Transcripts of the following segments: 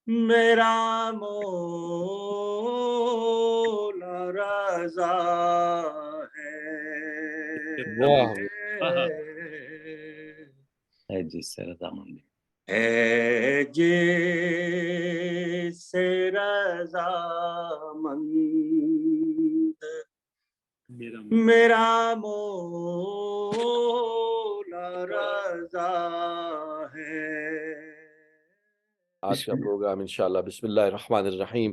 میرا مولا رضا ہے واہ ہے جس سے رضامندی ہے جس سے رضامند میرا مولا رضا ہے. آج کا پروگرام انشاءاللہ بسم اللہ الرحمن الرحیم.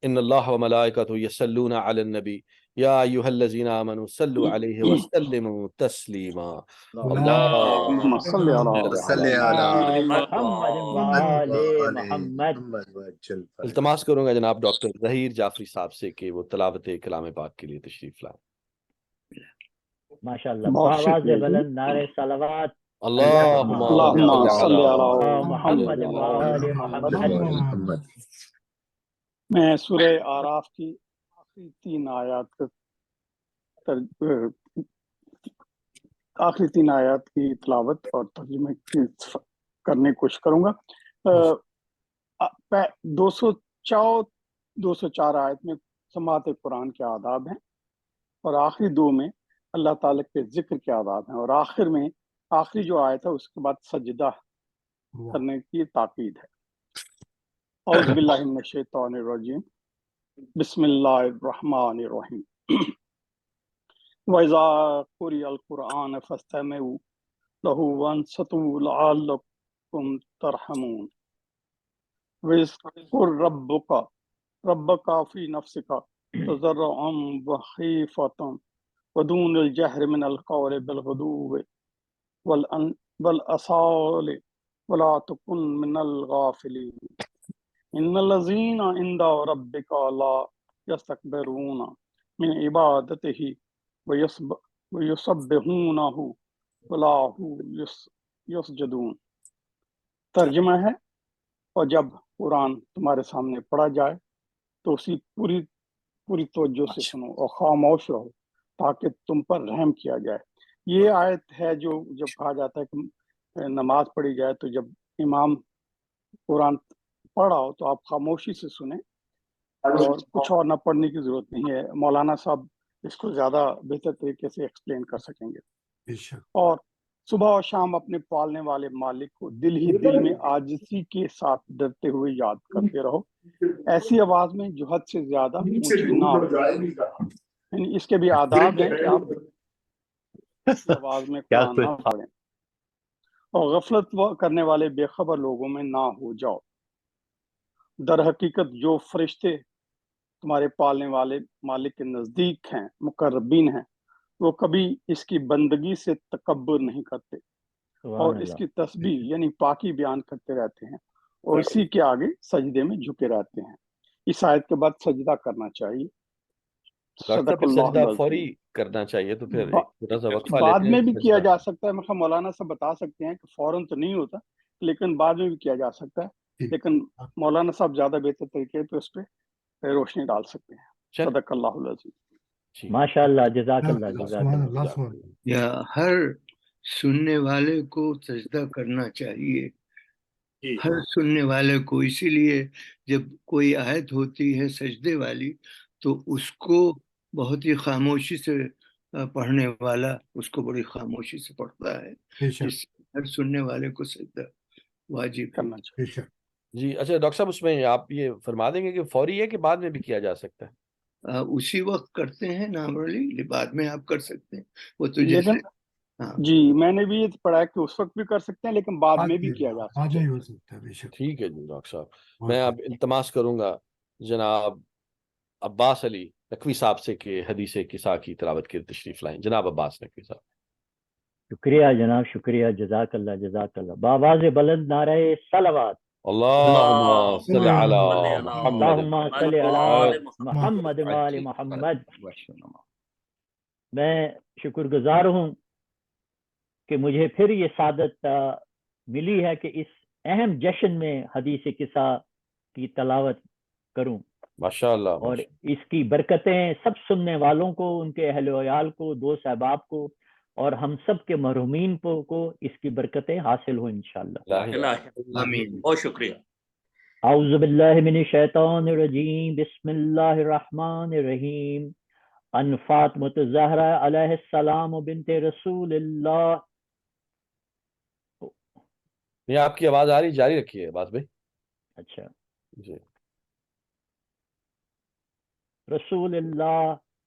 ان اللہ و ملائکتہ یصلون علی النبی یا ایھا الذین آمنوا صلوا علیہ وسلموا تسلیما. اللهم صل صلی على علی محمد وآل محمد. التماس کروں گا جناب ڈاکٹر ظہیر جعفری صاحب سے کہ وہ تلاوت کلام پاک کے لیے تشریف لائیں. ماشاءاللہ بہت بآواز شکریہ جی. بلند نعرے صلوات اللہم اللهم صل على محمد وآل محمد. میں سورہ آراف کی آخری 3 آیات کی تلاوت اور ترجمے کرنے کی کوشش کروں گا. 204 آیت میں سماعت قرآن کے آداب ہیں اور آخری 2 میں اللہ تعالیٰ کے ذکر کے آداب ہیں اور آخر میں آخری جو آیت ہے اس کے بعد سجدہ کرنے کی تاکید ہے. اعوذ باللہ من الشیطان الرجیم بسم اللہ الرحمن الرحیم. وَإِذَا قُرِئَ الْقُرْآنُ فَاسْتَمِعُوا لَهُ وَأَنصِتُوا لَعَلَّكُمْ تُرْحَمُونَ. وَاذْكُرْ رَبَّكَ فِي نَفْسِكَ تَضَرُّعًا وَخِيفَةً وَدُونَ الْجَهْرِ مِنَ الْقَوْلِ بِالْغُدُوِّ وَالْآصَالِ وَلَا تَكُن مِّنَ الْغَافِلِينَ. إِنَّ الَّذِينَ عِندَ رَبِّكَ لَا يَسْتَكْبِرُونَ مِنْ عِبَادَتِهِ وَيُسَبِّحُونَهُ وَلَهُ يَسْجُدُونَ. ترجمہ ہے، اور جب قرآن تمہارے سامنے پڑھا جائے تو اسی پوری توجہ سے سنو اور خاموش رہو تاکہ تم پر رحم کیا جائے. یہ آیت ہے جو جب کہا جاتا ہے کہ نماز پڑھی جائے تو جب امام قرآن پڑھا ہو تو آپ خاموشی سے سنیں اور کچھ اور نہ پڑھنے کی ضرورت نہیں ہے. مولانا صاحب اس کو زیادہ بہتر طریقے سے ایکسپلین کر سکیں گے. اور صبح اور شام اپنے پالنے والے مالک کو دل ہی دل میں عاجزی کے ساتھ ڈرتے ہوئے یاد کرتے رہو، ایسی آواز میں جو حد سے زیادہ اونچی نہ ہو. یعنی اس کے بھی آداب ہیں کہ آپ آواز میں قرآن نہ پڑھیں اور غفلت کرنے والے بے خبر لوگوں میں نہ ہو جاؤ. در حقیقت جو فرشتے تمہارے پالنے والے مالک کے نزدیک ہیں، مقربین ہیں، وہ کبھی اس کی بندگی سے تکبر نہیں کرتے اور اس کی تسبیح یعنی پاکی بیان کرتے رہتے ہیں اور اسی کے آگے سجدے میں جھکے رہتے ہیں. اس آیت کے بعد سجدہ کرنا چاہیے. صدق اللہ سجدہ العظیم. فوری کرنا چاہیے تو پھر ایک چھوٹا سا وقفہ بعد لیتے میں ہیں. بھی کیا جا سکتا ہے، مطلب مولانا صاحب بتا سکتے ہیں کہ فوراً تو نہیں ہوتا لیکن بعد میں بھی کیا جا سکتا ہے، لیکن مولانا صاحب زیادہ بہتر طریقے پہ اس پہ روشنی ڈال سکتے ہیں. صدق اللہ العظیم. ماشاءاللہ، جزاک اللہ جزاک اللہ. یا ہر سننے والے کو سجدہ کرنا چاہیے، ہر سننے والے کو. اسی لیے جب کوئی آیت ہوتی ہے سجدے والی تو اس کو بہت ہی خاموشی سے پڑھنے والا اس کو بڑی خاموشی سے پڑھتا ہے. ہر سننے والے کو سجدہ واجب کرنا چاہیے. جی اچھا ڈاکٹر صاحب، اس میں آپ یہ فرما دیں گے کہ فوری ہے کہ بعد میں بھی کیا جا سکتا ہے؟ اسی وقت کرتے ہیں نارملی، بعد میں آپ کر سکتے ہیں وہ تو لیکن جیسے جی میں نے بھی یہ پڑھا ہے کہ اس وقت بھی کر سکتے ہیں لیکن بعد میں بھی کیا جا سکتا ہے. ٹھیک ہے جی ڈاکٹر صاحب. میں اب التماس کروں گا جناب عباس علی نقوی صاحب سے کہ حدیث قصہ کی تلاوت کی تشریف لائیں. جناب عباس نقوی صاحب. شکریہ جناب، شکریہ، جزاک اللہ جزاک اللہ. بآواز بلند نعرہ صلوات. اللہم صلی علی محمد اللہم صلی علی محمد وآل محمد. میں شکر گزار ہوں کہ مجھے پھر یہ سعادت ملی ہے کہ اس اہم جشن میں حدیث قصہ کی تلاوت کروں. ماشاءاللہ. اور اس کی برکتیں سب سننے والوں کو، ان کے اہل و عیال کو، دوست احباب کو اور ہم سب کے مرحومین کو اس کی برکتیں حاصل ہوں انشاءاللہ. آمین. بہت شکریہ. اعوذ باللہ من الشیطان الرجیم بسم اللہ الرحمن الرحیم ان فاطمۃ الزہرا علیہ السلام بنت رسول اللہ. یہ آپ کی آواز آ رہی، جاری رکھیے باز بھائی. اچھا. جی. رسول اللہ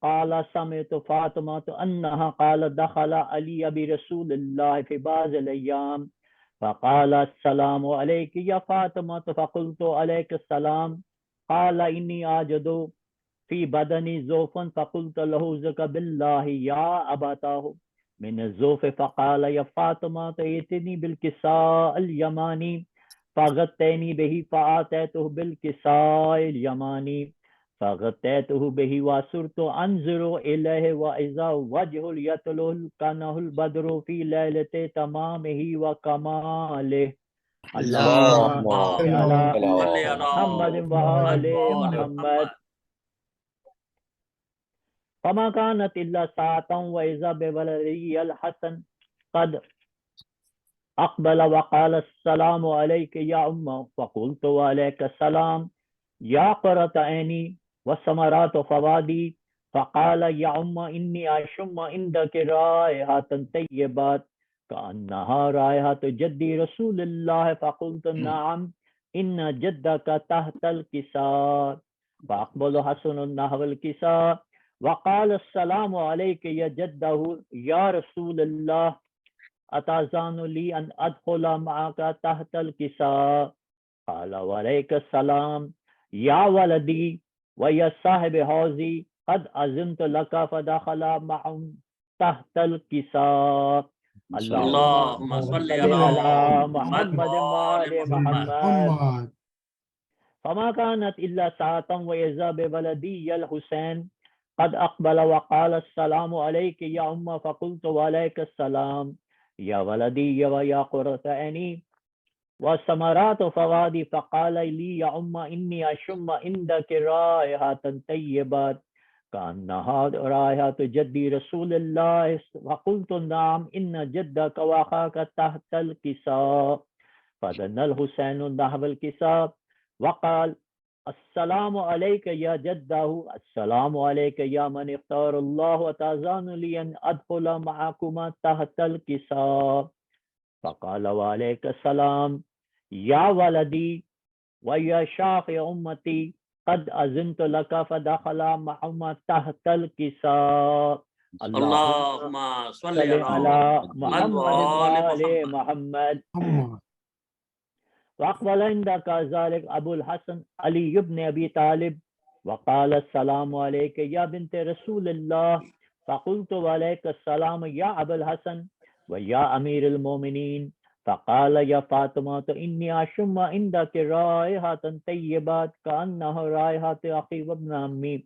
قال سمعت فاطمہ انها قال دخل علی برسول اللہ فی بعض الايام فقال السلام علیک یا فاطمہ فقلت علیک السلام قال انی اجد فی بدنی ضعفا فقلت له ذک باللہ یا ابتاه من الضعف فقال یا فاطمہ ائتنی بالکساء الیمانی فغطینی به فآتیته بالکساء الیمانی فغطیته به وصرت انظر الیہ واذا وجه یطلع كانه البدر فی لیلۃ تمامه وکمالہ. اللهم صل على محمد وآل محمد. فما كانت الا ساعة واذا بولدي الحسن قد اقبل وقال السلام عليك يا ام فقلت وعليك السلام يا قرة عيني وثمرات فوادي فقال يا ام اني اشم عندك رائحة طيبات كأنها رائحة جدي رسول الله فقلت نعم ان جدك تحت الكساء فاقبل حسن نحو الكساء وقال السلام عليك يا جده يا رسول الله اتاذن لي ان ادخل معك تحت الكساء قال وعليك السلام يا ولدي ويا صاحب حوزي قد اذنت لك فدخل معهم تحت الكساء. اللهم صل على محمد وآل محمد. فما كانت الا ساعة واذا بولدي الحسين قد اقبل وقال السلام عليك يا ام فقلت وعليك السلام يا ولدي ويا قرة عيني وثمرات فوادي فقال لي يا ام اني اشم عندك رائحة طيبات كأنها رائحة جدي رسول الله فقلت نعم ان جدك واخاك تحت الكساء. فدنا الحسين نحو الكساء وقال السلام عليك يا جده السلام عليك يا من اختار الله وتأذن لي أن أدخل معكما تحت الكساء. فقال وعليك السلام يا ولدي ويا شافع أمتي قد أذنت لك فدخل معهما تحت الكساء. اللهم صل على محمد وآل محمد. وأقبل عندك ذلك أبو الحسن علي بن أبي طالب وقال السلام عليك يا بنت رسول الله فقلت وعليك السلام يا أبا الحسن ويا أمير المؤمنين. فقال يا فاطمة إني أشم عندك رائحة طيبات كأنها رائحة أخي وابن عمي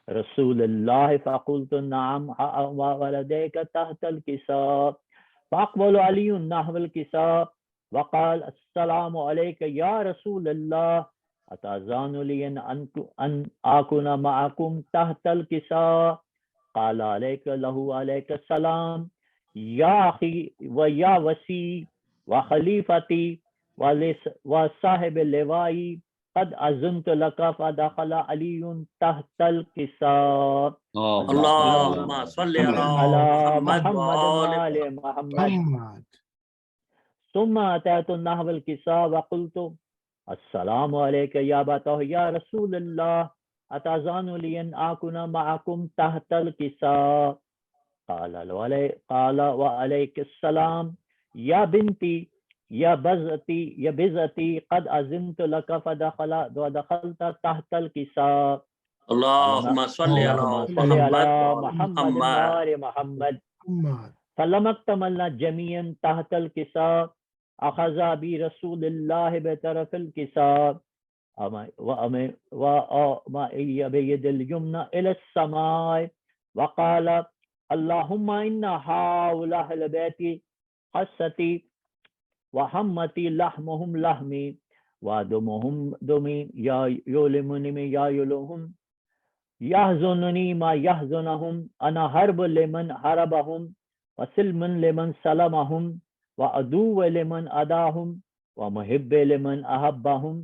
رسول الله فقلت نعم وولديك تحت الكساء. فأقبل علي نحو الكساء وقال السلام عليك يا رسول الله أتأذن لي أن أكون معكم تحت الكساء. قال عليك له عليك السلام يا أخي ويا وسي وخليفتي وصاحب اللواء قد أذنت لك فدخل علي تحت الكساء. اللهم صل على محمد وآل محمد. ثم أتيت نحو الكساء وقلت السلام عليك يا أبتاه يا رسول الله أتأذن لي أن أكون معكم تحت الكساء. قال وعليك السلام يا بنتي يا بزتي قد أذنت لك ودخلت تحت الكساء. اللهم صل على محمد وآل محمد. فلما اكتملنا جميعا تحت الكساء أخذ برسول الله بطرف الكساء وأمي بيد اليمنى إلى السماء وقال اللهم إن هؤلاء البيت حستي وحمتي لحمهم لحمي ودمهم دمي يؤلمني يا يلهم يحزنني ما يحزنهم أنا حرب لمن حربهم وسلم لمن سلمهم وعدو لمن أداهم ومحب لمن أحبهم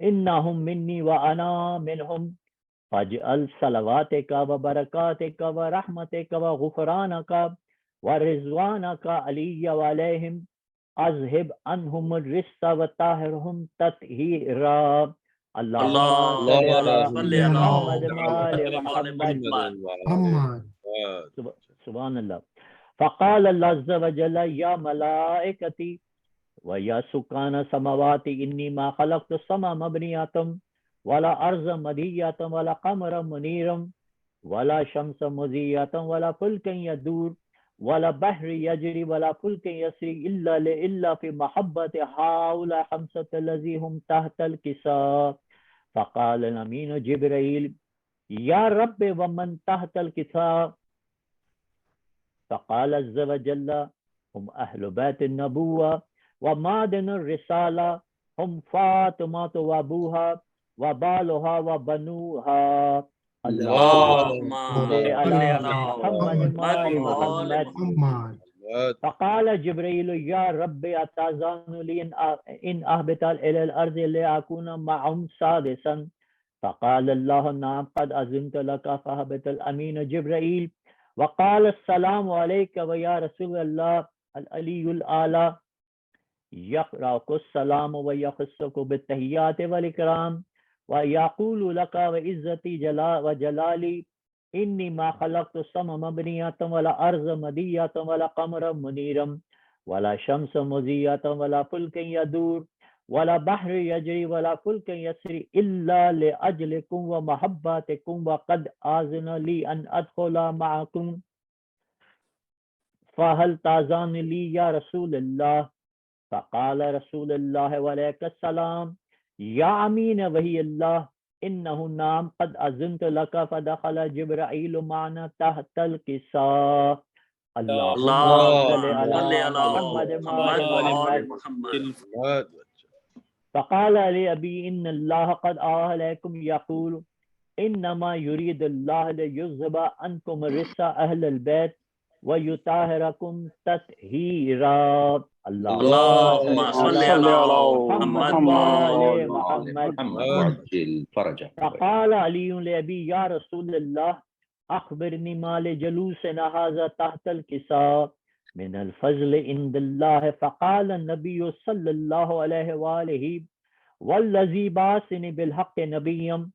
إنهم مني وأنا منهم فاجعل صلواتك وبركاتك ورحمتك وغفرانك ورضوانك علي وعليهم أذهب عنهم الرجس وطهرهم تطهيرا. اللهم صل على صل على محمد وآل محمد محمد. محمد. سبحان الله. فقال الله عز وجل يا ملائكتي ويا سكان السماوات إني ما خلقت السماء مبنية ولا أرض مدية ولا قمر منير ولا شمس مضية ولا فلك يدور ولا بحر يجري ولا فلك يسري إلا في محبة هؤلاء خمسة الذي هم تحت الكساء. فقال الأمين جبريل يا رب ومن تحت الكساء؟ فقال عز وجل هم أهل بيت النبوة ومعدن الرسالة هم فاطمة وأبوها وبالها وبنوها. اللهم صل صل على على محمد وآل محمد. محمد. فقال جبريل يا رب أتأذن لي إن أهبط إلى الأرض لأكون معهم سادسا؟ فقال الله نعم قد أذنت لك. فهبط الأمين جبريل وقال السلام عليك ويا رسول الله العلي الأعلى يقرأك السلام ويخصك بالتحيات والإكرام ويقول لك وعزتي وجلالي إني ما خلقت السماء مبنية ولا أرض مدية ولا قمر منيرا ولا شمس مضية ولا فلك يدور ولا بحر يجري ولا فلك يسري إلا لأجلكم ومحبتكم وقد آذن لي أن أدخل معكم فهل تأذن لي يا رسول الله؟ فقال رسول الله وعليك السلام يا أمين وهي الله إنه نعم قد أذنت لك. فدخل جبرائيل معنا تحت الكساء. اللهم صل على محمد وآل محمد. فقال لأبي إن الله قد آه إليكم يقول إنما يريد الله ليذهب عنكم الرجس أهل البيت ويطهركم تطهيرا. اللهم صل على محمد محمد وآل محمد محمد. وعجل فرجه. فقال علي لأبي يا رسول الله أخبرني ما لجلوسنا هذا تحت الكساء من الفضل عند الله. فقال النبي صلى الله عليه وآله والذي بعثني بالحق نبيا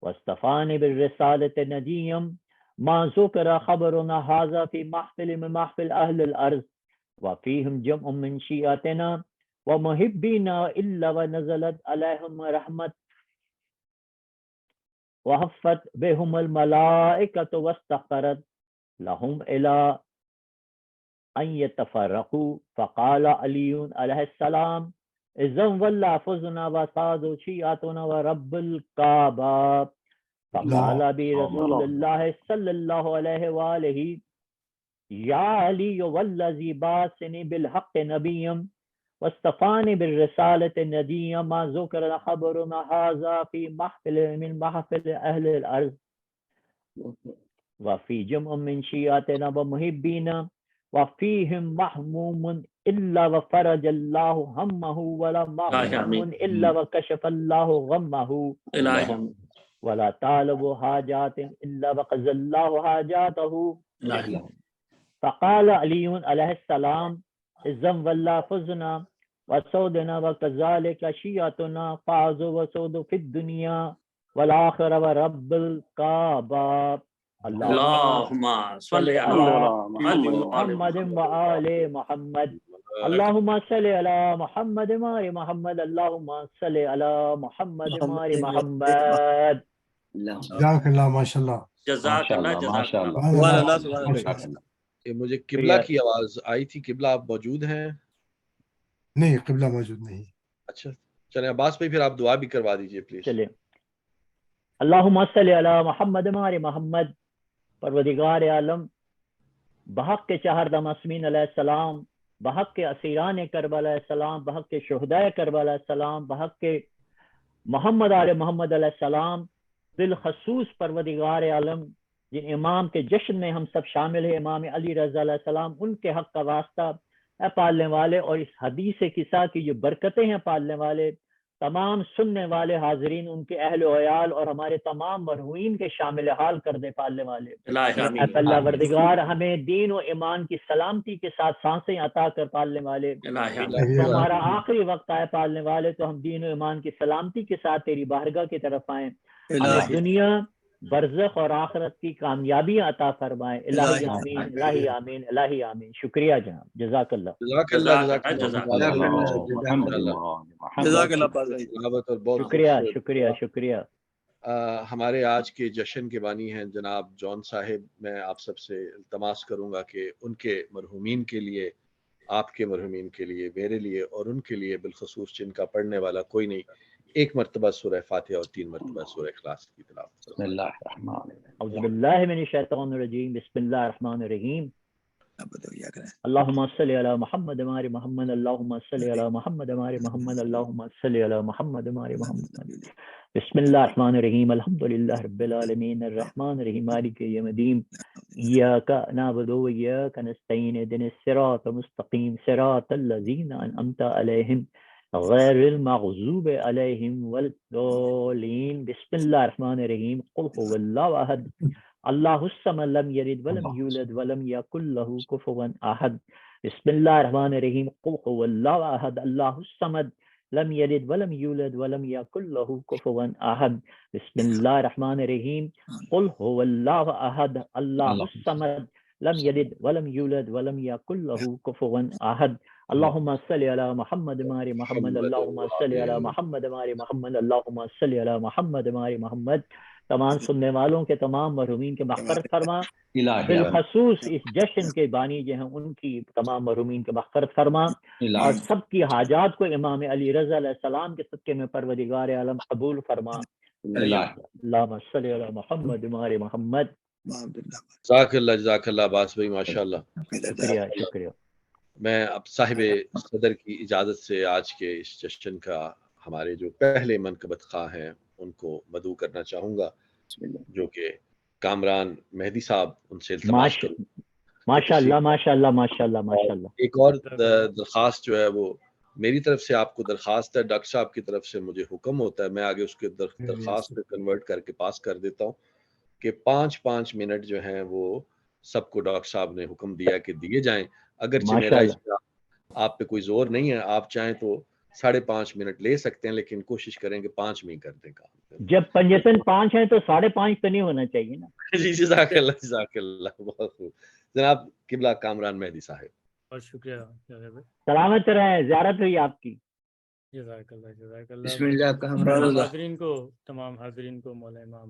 واصطفاني بالرسالة نبيا ما ذكر خبرنا هذا في محفل من محفل أهل الأرض وفيهم جمع من شيعتنا ومحبينا إلا ونزلت عليهم رحمة وحفت بهم الملائكة واستغفرت لهم إلى أن يتفرقوا. فقال علي عليه السلام إذن والله فزنا وصادوا شيعتنا ورب الكعبة. فقال برسول الله صلى الله عليه وآله يا علي والذي بعثني بالحق نبيا واصطفاني بالرسالة النبية ما ذكر خبرنا هذا في محفل من محفل أهل الأرض وفي جمع من شيعتنا ومحبينا وفيهم محموم إلا وفرج الله همه ولا محموم إلا وكشف الله غمه ولا طالب حاجات إلا وقضى الله حاجاته. فقال علي عليه السلام إذن والله فزنا وسودنا وكذلك شيعتنا فازوا وسودوا في الدنيا والآخرة ورب الكعبة. اللهم صل على محمد وآل محمد. اللهم صل على محمد وآل محمد. اللهم صل على محمد وآل محمد. جزاک اللہ ماشاء اللہ. جزاک اللہ ماشاء اللہ. مجھے قبلہ کی آواز آئی تھی. قبلہ آپ موجود ہیں؟ نہیں قبلہ موجود نہیں. اچھا چلیں عباس بھائی پھر آپ دعا بھی کروا دیجئے پلیز. چلیں. اللہم صلی علی محمد وآل محمد. پروردگار عالم بحق کے چہردہ معصومین علیہ السلام، بحق کے اسیران کربلا علیہ السلام، بحق کے شہداء کربلا علیہ السلام، بحق کے محمد آل محمد علیہ السلام، بالخصوص پروردگار عالم جن امام کے جشن میں ہم سب شامل ہیں، امام علی رضا علیہ السلام، ان کے حق کا واسطہ اے پالنے والے، اور اس حدیث قصہ کی جو برکتیں ہیں پالنے والے، تمام سننے والے حاضرین، ان کے اہل و عیال اور ہمارے تمام مرحومین کے شامل حال کر دے پالنے والے۔ الہی اے آمین اللہ وردگار ہمیں دین و ایمان کی سلامتی کے ساتھ سانسیں عطا کر پالنے والے۔ الہی آمین تو ہمارا آخری وقت آئے پالنے والے، تو ہم دین و ایمان کی سلامتی کے ساتھ تیری بارگاہ کی طرف آئیں، ہمیں دنیا برزخ اور آخرت کی کامیابی عطا فرمائے۔ الہی آمین، الہی آمین، الہی آمین۔ شکریہ جناب، جزاک اللہ۔ جزاک اللہ، جزاک جزاک اللہ، الحمد للہ جزاک اللہ پاک بھائی۔ تلاوت اور بہت شکریہ خوبصورت۔ شکریہ شکریہ۔ ہمارے آج کے جشن کے بانی ہیں جناب جون صاحب، میں آپ سب سے التماس کروں گا کہ ان کے مرحومین کے لیے، آپ کے مرحومین کے لیے، میرے لیے اور ان کے لیے بالخصوص جن کا پڑھنے والا کوئی نہیں، ایک مرتبہ سورہ فاتحہ اور 3 مرتبہ سورہ اخلاص کی تلاوت بسم کریں۔ اللہ الرحمن الرحیم۔ اعوذ باللہ من الشیطان الرجیم، بسم اللہ الرحمن الرحیم۔ اللہم صلی علی محمد وعلی محمد، اللہم صلی علی محمد وعلی محمد، اللہم صلی علی محمد وعلی محمد۔ بسم اللہ الرحمن الرحیم، الحمدللہ رب العالمین، الرحمن الرحیم، مالک یوم الدین، ایاک نعبد و ایاک نستعین، اهدنا الصراط المستقیم، صراط الذین انعمت علیہم غیر المغضوب علیہم ولا الضالین۔ بسم اللہ الرحمن الرحیم، قل هو اللہ احد اللہ الصمد لم یلد ولم یولد ولم یکن له کفوا احد۔ بسم اللہ الرحمن الرحیم، قل هو اللہ احد اللہ الصمد لم یلد ولم یولد ولم یکن له کفوا احد۔ بسم اللہ الرحمن الرحیم، قل هو اللہ احد اللہ الصمد لم یلد ولم یولد ولم یکن له کفوا احد۔ اللہم صلی علی محمد وعلی محمد، اللہم صلی علی محمد وعلی محمد، اللہم صلی علی محمد وعلی محمد۔ تمام سننے والوں کے تمام مرحومین کے مغفرت فرما، الہی بالخصوص اس جشن کے بانی جو ہیں ان کی تمام مرحومین کے مغفرت فرما، اور سب کی حاجات کو امام علی رضا علیہ السلام کے صدقے میں پروردگار عالم قبول فرما۔ اللہم صلی علی محمد وعلی محمد۔ جزاک اللہ، جزاک اللہ عباس بھائی، ماشاء اللہ۔ شکریہ شکریہ۔ میں اب صاحب صدر کی اجازت سے آج کے اس جشن کا ہمارے جو پہلے منقبت خواہ ہیں ان کو مدعو کرنا چاہوں گا، جو کہ کامران مہدی صاحب، ان سے التماس کروں۔ ماشاء اللہ ماشاء اللہ ماشاء اللہ ماشاء اللہ۔ ایک اور درخواست جو ہے وہ میری طرف سے آپ کو درخواست ہے، ڈاکٹر صاحب کی طرف سے مجھے حکم ہوتا ہے، میں آگے اس کے درخواست میں کنورٹ کر کے پاس کر دیتا ہوں کہ 5 منٹ جو ہیں وہ سب کو ڈاکٹر صاحب نے حکم دیا کہ دیے جائیں۔ اگرچہ میرا اس پہ آپ پہ کوئی زور نہیں ہے، آپ چاہیں تو 5.5 منٹ لے سکتے ہیں، لیکن کوشش کریں کہ 5 میں ہی کر دیں کام۔ جب پنجتن 5 ہیں تو 5.5 پہ نہیں ہونا چاہیے نا۔ جی جزاک اللہ، جزاک اللہ، بہت خوب۔ جناب قبلہ کامران مہدی صاحب، بہت شکریہ۔ سلامت رہیں، زیارت ہوئی آپ کی۔ جزاک اللہ جزاک بسم اللہ۔ اللہ کامران حاضرین کو، تمام حاضرین کو مولا امام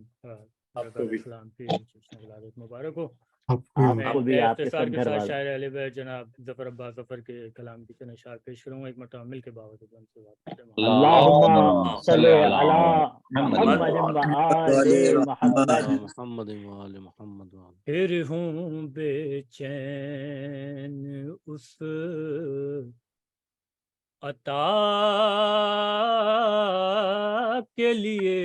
السلام کی ولادت مبارک ہو۔ آپ کو بھی، آپ کے اختصار سب کے گھر ساتھ والے۔ شاعر اہل بیت جناب ظفر عباس ظفر کے کلام کی چند اشعار پیش کروں گا، ایک مرتبہ مل کے باوت بند سے بات کرتے ہیں۔ اللہم صلی علی محمد و آل محمد۔ محمد وآل محمد۔ پھر ہوں بے چین اس عطا کے لیے،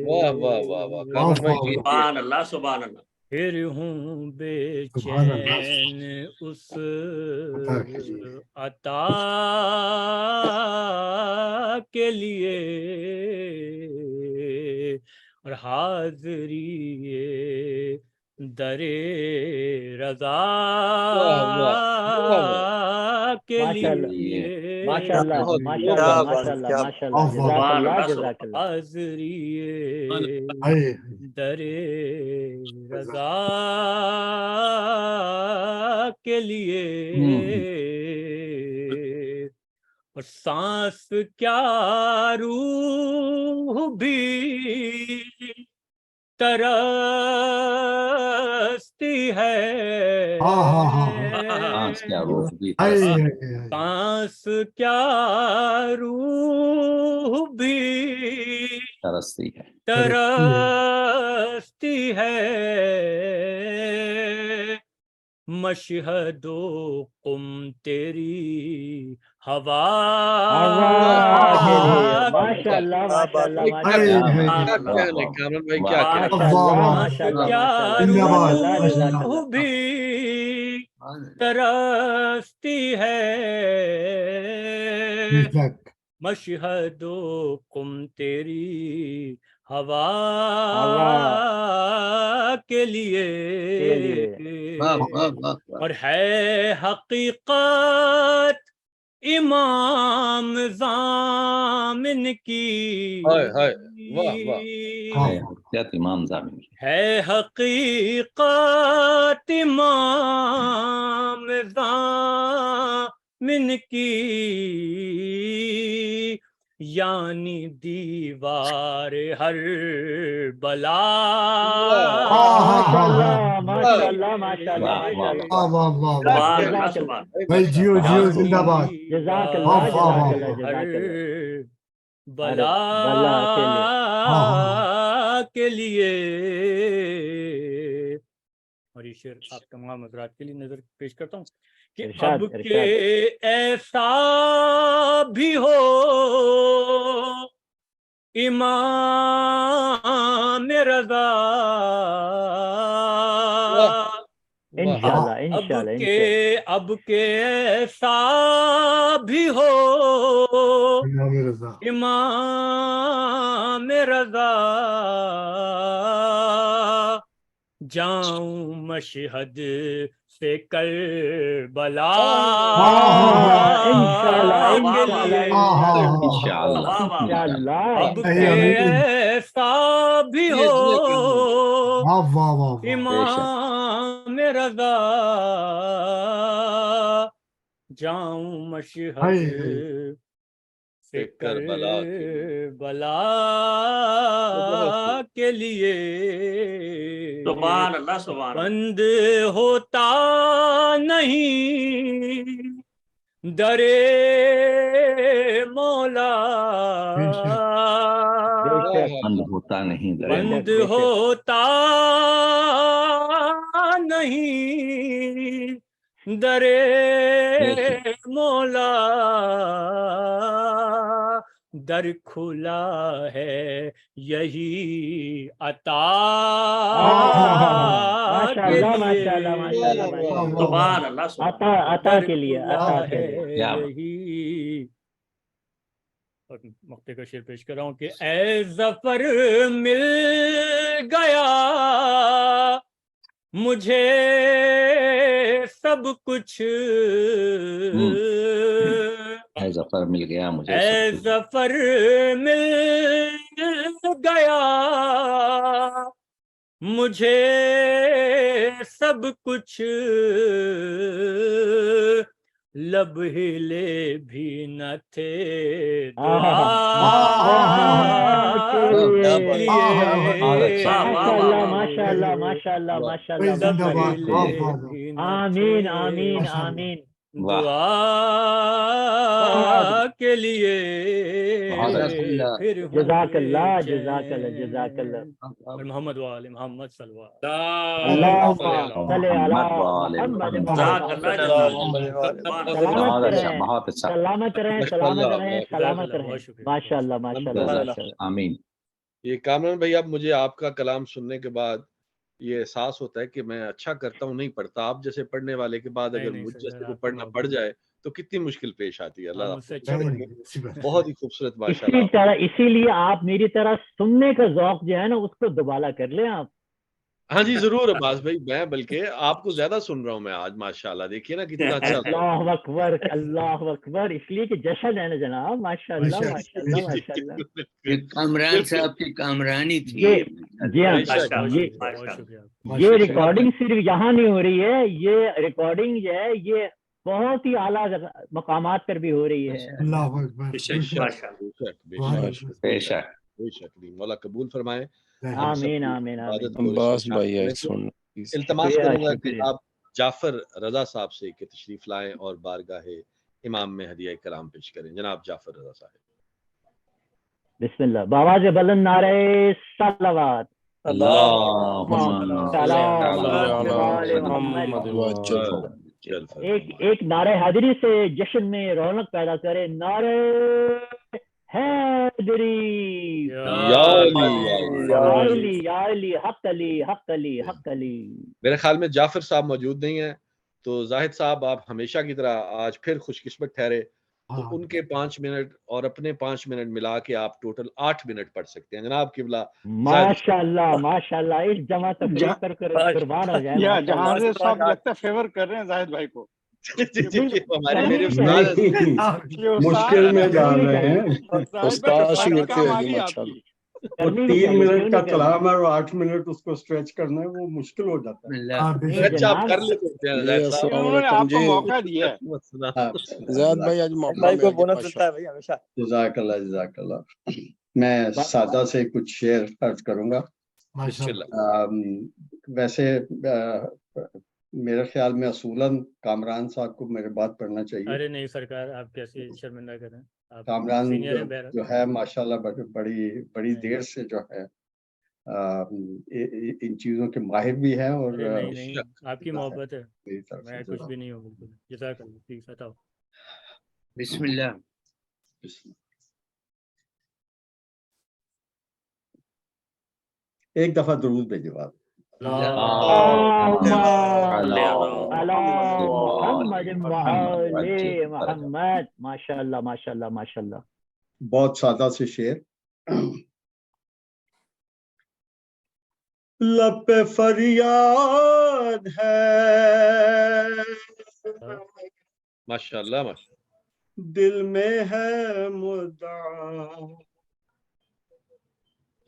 واہ واہ واہ واہ، کامران بھائی جی، سبحان اللہ سبحان اللہ۔ پھر ہوں بے چین اس عطا کے لیے، اور حاضری در رضا کے لیے، ماشاء اللہ ماشاء اللہ ماشاء اللہ ماشاء اللہ، جزاک اللہ جزاک اللہ۔ حاضری در رضا کے لیے، اور سانس کیا روح بھی ترستی ہے، سانس کیا روح بھی ترستی ہے، مشہد و قم تیری ہوا ماشاء اللہ ماشاء اللہ ماشاء اللہ۔ کامران بھائی کیا کیا روح بھی ترستی ہے، مشہدکم تیری ہوا کے لیے اور ہے حقیقت امام ضامن کی ہائے ہائے واہ واہ حقیقت امام ضامن کی ہے حقیقت امام ضامن کی یعنی دیوار ہر بلا ماشاءاللہ ماشاءاللہ سبحان جیو جیو زندہ باد جزاک اللہ جزاک اللہ جزاک اللہ بلا کے لیے اور یہ شعر آپ تمام حضرات کے لیے نظر پیش کرتا ہوں کہ اب کہ ایسا بھی ہو امام رضا انشاءاللہ اب کہ ایسا بھی ہو امام رضا جاؤں مشہد سے کربلا اب کہ ایسا بھی ہو امام رضا جاؤں مشہد سے کربلا کے لیے سبحان اللہ سبحان بند ہوتا نہیں درے مولا بند ہوتا نہیں بند ہوتا نہیں درے مولا در کھلا ہے یہی عطا سبحان اللہ عطا کے لیے یہی اور مقطع کا شعر پیش کر رہا ہوں کہ اے ظفر مل گیا مجھے سب کچھ اے ظفر مل گیا مجھے اے ظفر مل گیا مجھے سب کچھ لب ہلے بھی نہ تھے آمین آمین آمین دعا کے لیے جزاک اللہ جزاک اللہ جزاک اللہ محمد وآل محمد صلی اللہ سلامت رہیں سلامت رہیں ماشاء اللہ ماشاء اللہ آمین۔ یہ کامران بھائی اب مجھے آپ کا کلام سننے کے بعد یہ احساس ہوتا ہے کہ میں اچھا کرتا ہوں نہیں پڑھتا، آپ جیسے پڑھنے والے کے بعد اگر مجھ جیسے کو پڑھنا پڑ جائے تو کتنی مشکل پیش آتی ہے۔ اللہ بہت ہی خوبصورت ماشاءاللہ۔ اسی لیے آپ میری طرح سننے کا ذوق جو ہے نا اس کو دوبالا کر لیں آپ۔ ہاں جی ضرور عباس بھائی، میں بلکہ آپ کو زیادہ سن رہا ہوں میں آج ماشاءاللہ، دیکھیے نا کتنا اچھا۔ اللہ اکبر اللہ اکبر، اس لیے کہ جشن ہے نا جناب، ماشاءاللہ ماشاءاللہ ماشاءاللہ۔ کامران صاحب کی کامرانی تھی۔ جی ہاں، یہ ریکارڈنگ صرف یہاں نہیں ہو رہی ہے، یہ ریکارڈنگ جو ہے یہ بہت ہی اعلیٰ مقامات پر بھی ہو رہی ہے۔ اللہ اکبر، بے شک مولا قبول فرمائے۔ آمین آمین عباس بھائی التماس کروں گا کہ آپ جعفر رضا صاحب سے کہ تشریف لائیں اور بارگاہ امام میں ہدیہ کلام پیش کریں۔ جناب جعفر رضا صاحب۔ بسم اللہ، بآواز بلند نعرہ صلوات۔ ایک نعرہ حیدری سے جشن میں رونق پیدا کرے، نعرہ حیدری، یا علی حق علی حق علی حق علی۔ میرے خیال میں جعفر صاحب موجود نہیں ہیں، تو زاہد صاحب آپ ہمیشہ کی طرح آج پھر خوش قسمت ٹھہرے تو ان کے 5 منٹ اور اپنے 5 منٹ ملا کے آپ ٹوٹل 8 منٹ پڑھ سکتے ہیں جناب قبلہ. ماشاءاللہ ماشاءاللہ اس جمع تفریح کر قربان ہو جائے. یا جہاں سے صاحب لگتا ہے فیور کر رہے ہیں زاہد بھائی کو. ہمارے میرے استاد مشکل میں جا رہے ہیں. اور 3 منٹ کا کلام ہے اور 8 منٹ اس کو اسٹریچ کرنا ہے, وہ مشکل ہو جاتا ہے. اچھا آپ کر لیتے ہیں انہوں نے آپ کو موقع دیا ہے. زیاد بھائی آج موقع مل گیا. جزاک اللہ جزاک اللہ. میں سادہ سے کچھ شعر عرض کروں گا. ویسے میرے خیال میں اصولاً کامران صاحب کو میرے بات پڑھنا چاہیے. ارے نہیں سرکار, آپ کیسے شرمندہ کریں. کامران جو ہے ماشاءاللہ بڑی دیر سے جو ہے ان چیزوں کے ماہر بھی ہیں. اور نہیں آپ کی محبت ہے, میں کچھ بھی نہیں ہوں بالکل. جزاک اللہ. ٹھیک بتاؤ. بسم اللہ. ایک دفعہ درود بھیجو آپ. محمد. ماشاءاللہ ماشاءاللہ ماشاءاللہ. بہت سادہ سے شعر. لب پہ فریاد ہے ماشاءاللہ, دل میں ہے مدعا,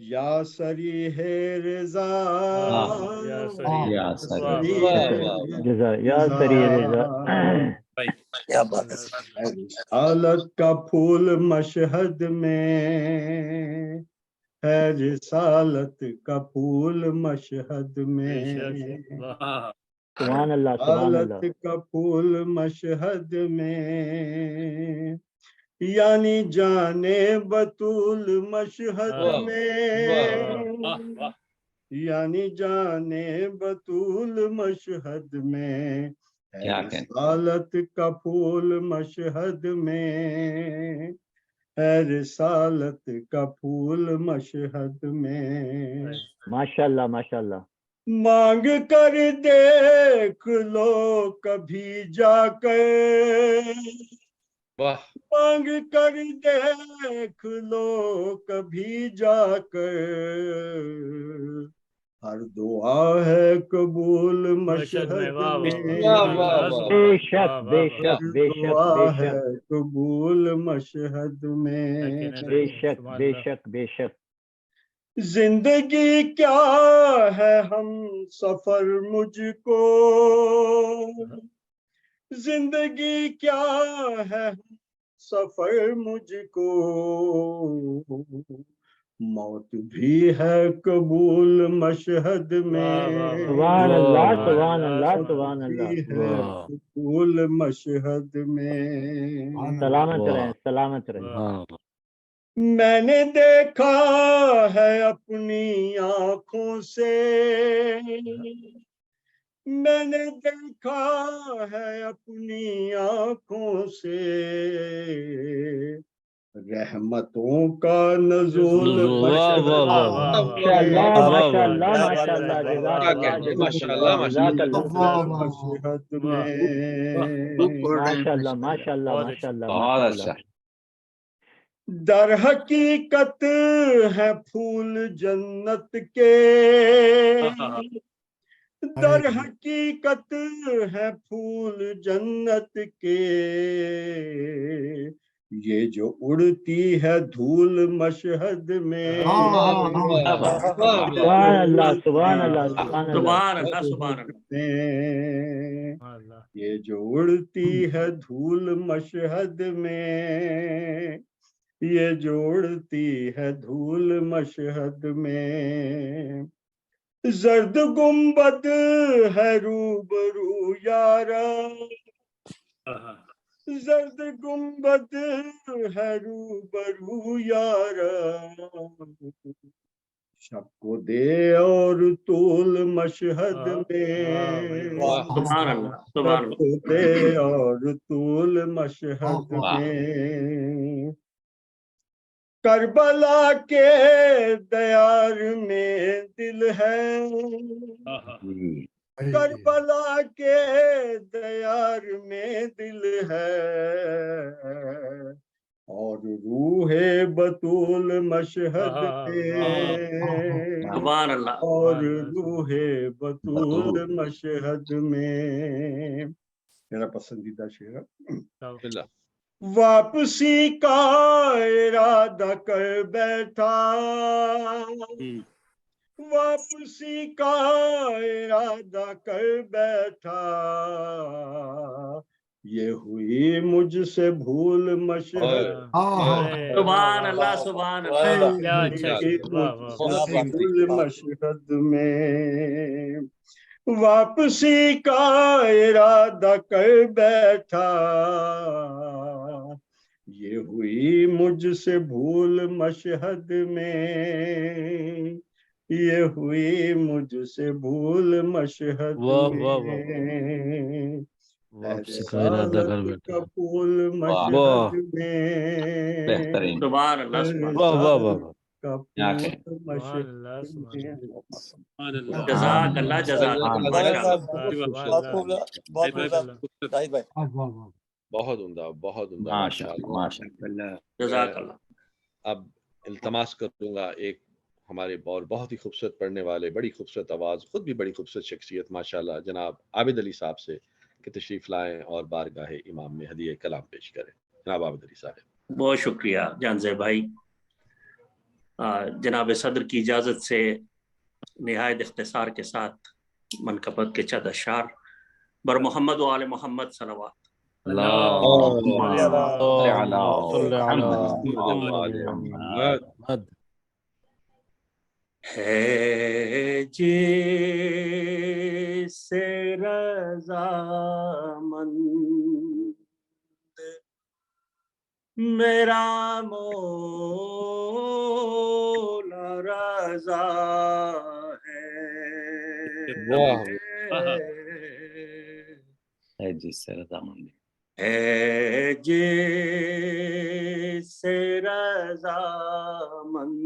یا سری ہے رضا, یا سری رضا. رسالت کا پھول مشہد میں ہے, رسالت کا پھول مشہد میں, سبحان اللہ سبحان اللہ. رسالت کا پھول مشہد میں, یعنی جانے بطول مشہد میں, یعنی جانے بطول مشہد میں, رسالت کا پھول مشہد میں, ہے رسالت کا پھول مشہد میں. ماشاءاللہ ماشاءاللہ. مانگ کر دیکھ لو کبھی جا کر, مانگ کر دیکھ لو کبھی جا کر, ہر دعا ہے قبول مشہد میں, بے شک بے شک بے شک بے ہے شک قبول مشہد میں. بے شک بے شک بے شک. زندگی کیا ہے ہم سفر مجھ کو, زندگی کیا ہے ہم سفر مجھ کو, موت بھی ہے قبول مشہد میں, سبحان اللہ سبحان اللہ سبحان اللہ. قبول مشہد میں. سلامت رہیں سلامت رہیں. میں نے دیکھا ہے اپنی آنکھوں سے, میں نے دیکھا ہے اپنی آنکھوں سے, رحمتوں کا نزول در حقیقت ہے پھول جنت کے, در حقیقت ہے پھول جنت کے, یہ جو اڑتی ہے دھول مشہد میں. سبحان اللہ سبحان اللہ سبحان اللہ. یہ جو اڑتی ہے دھول مشہد میں, یہ جو اڑتی ہے دھول مشہد میں, زرد گنبد ہے روبرو یارا, زرد گنبد ہے روبرو یارا, شب کو دے اور طول مشہد میں, شب کو دے اور طول مشہد میں, کربلا کے دیار میں دل ہے, کربلا کے دیار میں دل ہے اور روح بطول مشہد میں سبحان اللہ اور روح بطول مشہد میں. میرا پسندیدہ شعر ہے. واپسی کا ارادہ کر بیٹھا واپسی کا ارادہ کر بیٹھا یہ ہوئی مجھ سے بھول مشہد سبحان اللہ سبحان اللہ بھول مشہد میں واپسی کا ارادہ کر بیٹھا یہ ہوئی مجھ سے بھول مشہد میں یہ ہوئی مجھ سے بھول مشہد میں کا پھول مشہد میں سبحان اللہ جزاک اللہ جزاک بہت عمدہ جزاک اللہ. اب التماس کروں گا ایک ہمارے بہت ہی خوبصورت پڑھنے والے بڑی خوبصورت آواز خود بھی بڑی خوبصورت شخصیت ماشاءاللہ جناب عابد علی صاحب سے کہ تشریف لائیں اور بارگاہ امام میں ہدیہ کلام پیش کریں. جناب عابد علی صاحب. بہت شکریہ جانزے بھائی. جناب صدر کی اجازت سے نہایت اختصار کے ساتھ منقبت کے چند اشعار بر محمد و آل محمد صلوات. ہے جیسے رضامند میرا مولا رضا ہے جس سے رضامند ہے جیسے رضامند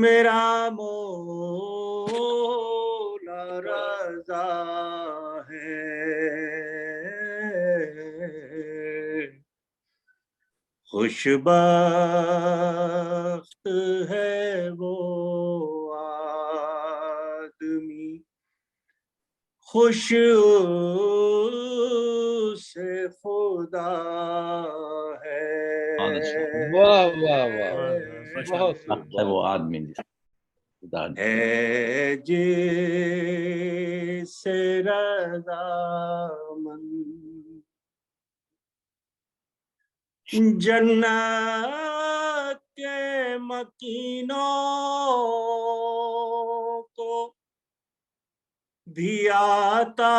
میرا مولا رضا ہے خوش بخت ہے وہ آدمی خوش سے خدا ہے. واہ واہ واہ بہت ہے وہ آدمی ہے جیسے رضامند جنت کے مکینوں کو بھی آتا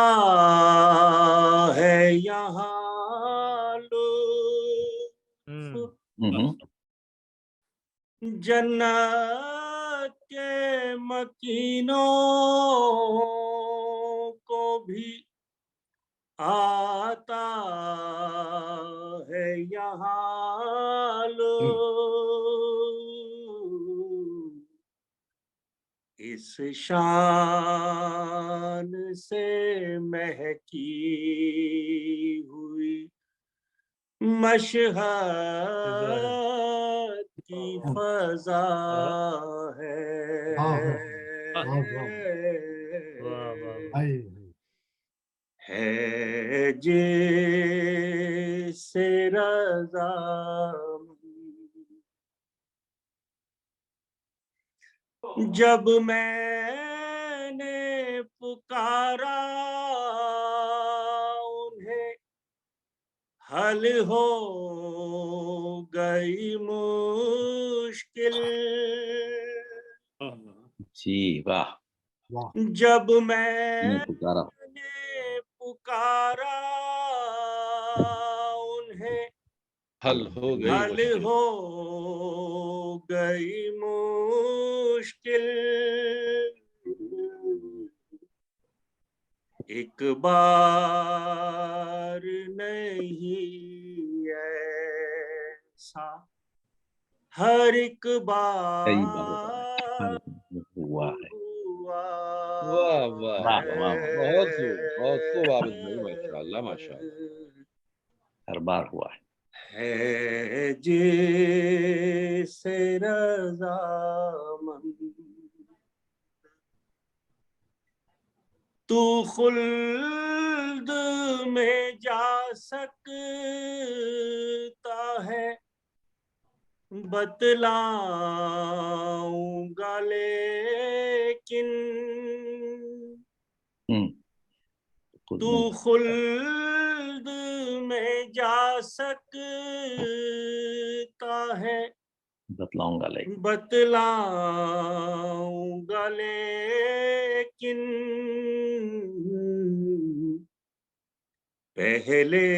ہے یہاں لطف جنت کے مکینوں کو بھی آتا ہے یہاں لطف اس شان سے مہکی ہوئی مشہد کی فضا ہے جیسے رضامند جب میں نے پکارا انہیں حل ہو گئی مشکل جی واہ جب میں نے پکارا انہیں حل ہو گئی مشکل ایک بار نہیں ایسا ہر ایک بار ہوا ہے واہ واہ واہ واہ بہت خوب عابد بھائی، ماشاءاللہ ماشاءاللہ، ہر بار ہوا ہے. ہے جیسے رضامند تو خلد میں جا سکتا ہے، بتلاؤں گا لیکن تو خلد میں جا سکتا ہے، بتلاؤں گا لیکن بتلاؤں گا لیکن پہلے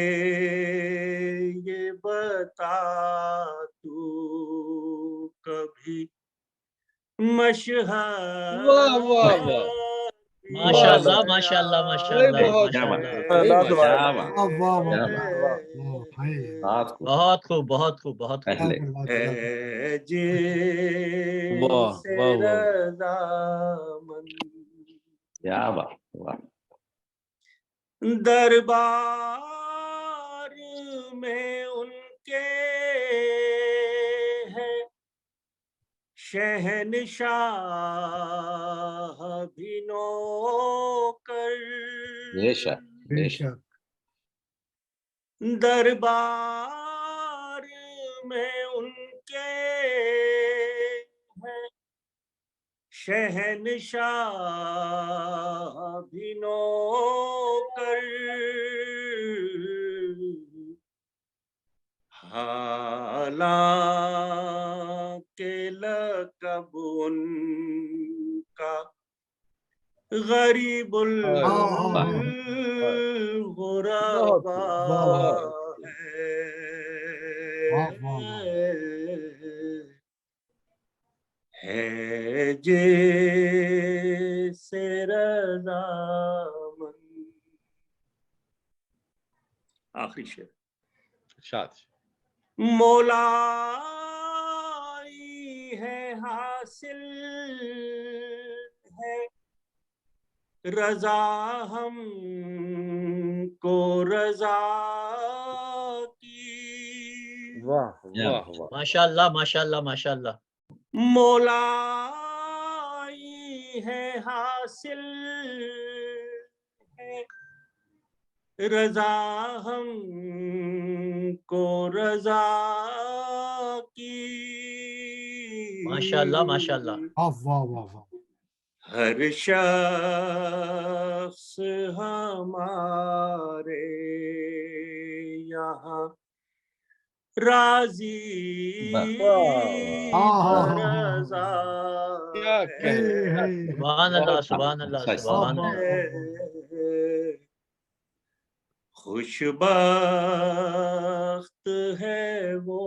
یہ بتا تو کبھی مشہد واہ واہ واہ ماشاءاللہ ماشاءاللہ ماشاءاللہ ماشاءاللہ بہت خوب بہت خوب بہت خوب. ہے جیسے رضامند کیا بات. واہ دربار میں ان کے ہے شہنشاہ بھی نوکر، بے شک بے شک. دربار میں ان کے ہے شہنشاہ بھی نوکر، حالانکہ لقب ان کا غریب الغرباء ہے جیسے رضامند. آخری شعر ارشاد. مولائی ہے حاصل ہے رضا ہم کو رضا کی. واہ واہ واہ ماشاءاللہ ماشاءاللہ ماشاءاللہ. مولائی ہے حاصل ہے رضا ہم کو رضا کی. ماشاءاللہ ماشاءاللہ. ہر شخص ہمارے یہاں راضی رضا ہے. سبحان اللہ سبحان اللہ سبحان اللہ. خوش بخت ہے وہ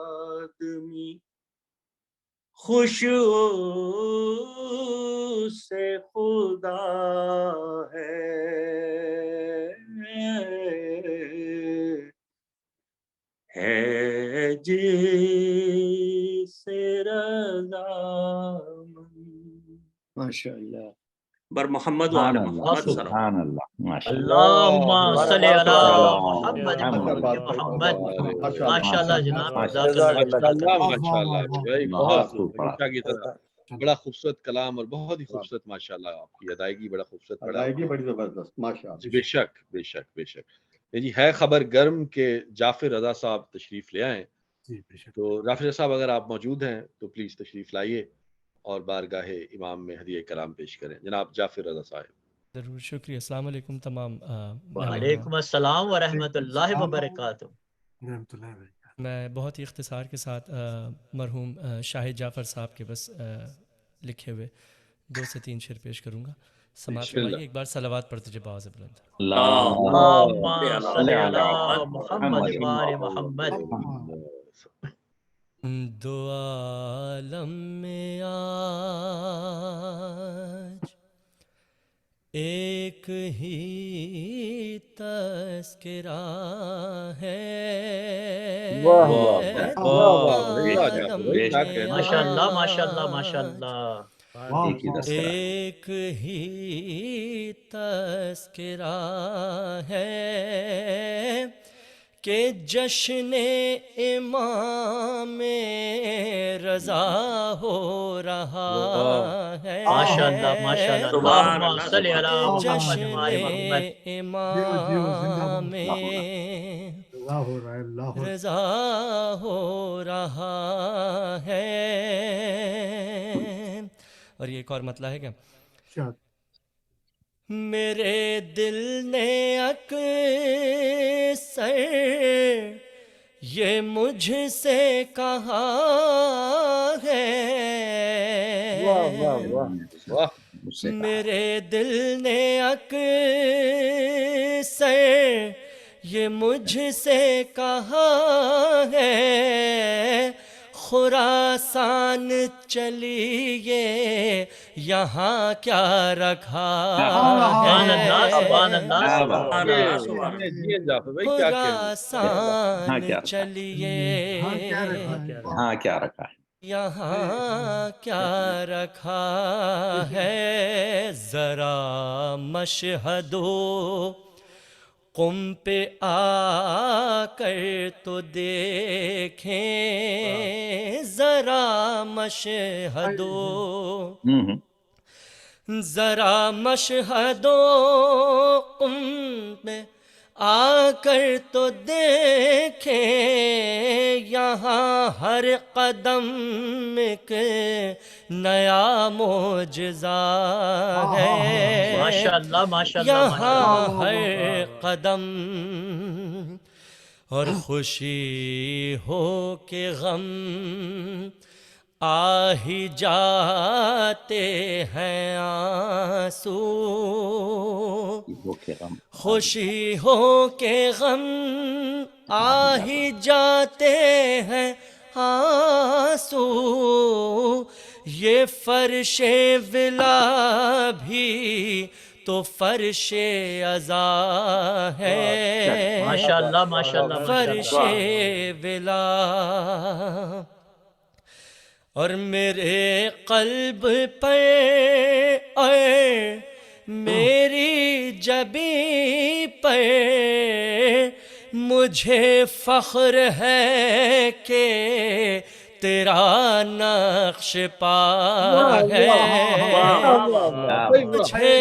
آدمی خوش سے خدا ہے جیسے رضامند. ماشاءاللہ. بر محمد و آل محمد صلی اللہ. سبحان اللہ ماشاءاللہ. اللہم صلی علی محمد محمد. ماشاءاللہ جناب ماشاءاللہ بھائی بہت ہمیشہ کی طرح بڑا خوبصورت کلام اور بہت ہی خوبصورت ماشاءاللہ آپ کی ادائیگی بڑا خوبصورت پڑا. ادائیگی بڑی زبردست ماشاءاللہ. بے شک بے شک بے شک. جی ہے خبر گرم کہ جعفر رضا صاحب تشریف لے آئیں. تو جعفر رضا صاحب اگر آپ موجود ہیں تو پلیز تشریف لائیے اور بارگاہ امام میں ہدیہ کلام پیش کریں. جناب جعفر رضا صاحب. ضرور شکریہ. السلام علیکم تمام. وعلیکم السلام ورحمۃ اللہ وبرکاتہ. میں بہت ہی اختصار کے ساتھ مرحوم شاہد جعفر صاحب کے بس لکھے ہوئے 2 سے 3 شعر پیش کروں گا. سماعت فرمائیے. ایک بار صلوات پڑھتے جب آواز بلند. اللہم صلی علی محمد وآل محمد. دو عالم میں آج ایک ہی تذکرہ ہے. ماشاءاللہ ماشاءاللہ ماشاءاللہ. ایک ہی تذکرہ ہے کہ جشن امام رضا ہو رہا ہے، ماشاءاللہ ماشاءاللہ، اللہم صلی علی محمد و آل محمد۔ امام رضا ہو رہا ہے۔ اور یہ ایک اور مطلب ہے کیا، میرے دل نے اکثر یہ مجھ سے کہا ہے، میرے دل نے اکثر یہ مجھ سے کہا ہے، خراسان چلیے یہاں کیا رکھا سبحان اللہ ہے، سبحان اللہ خراسان چلیے ہاں کیا رکھا ہے، یہاں کیا رکھا ہے، ذرا مشہدو قم پہ آ کر تو دیکھیں، ذرا مشہدو ذرا مشہدو قم پہ آ کر تو دیکھیں، یہاں ہر قدم ایک نیا معجزہ ہے، ماشاءاللہ ماشاءاللہ یہاں ہر قدم، اور خوشی ہو کہ غم آ ہی جاتے ہیں آنسو، خوشی ہو کہ غم آ ہی جاتے ہیں آنسو، یہ فرش ولا بھی تو فرش عزا ہے، ماشاءاللہ ماشاءاللہ فرش ولا، اور میرے قلب پر اور میری جبیں پر مجھے فخر ہے کہ تیرا نقش پا ہے، مجھے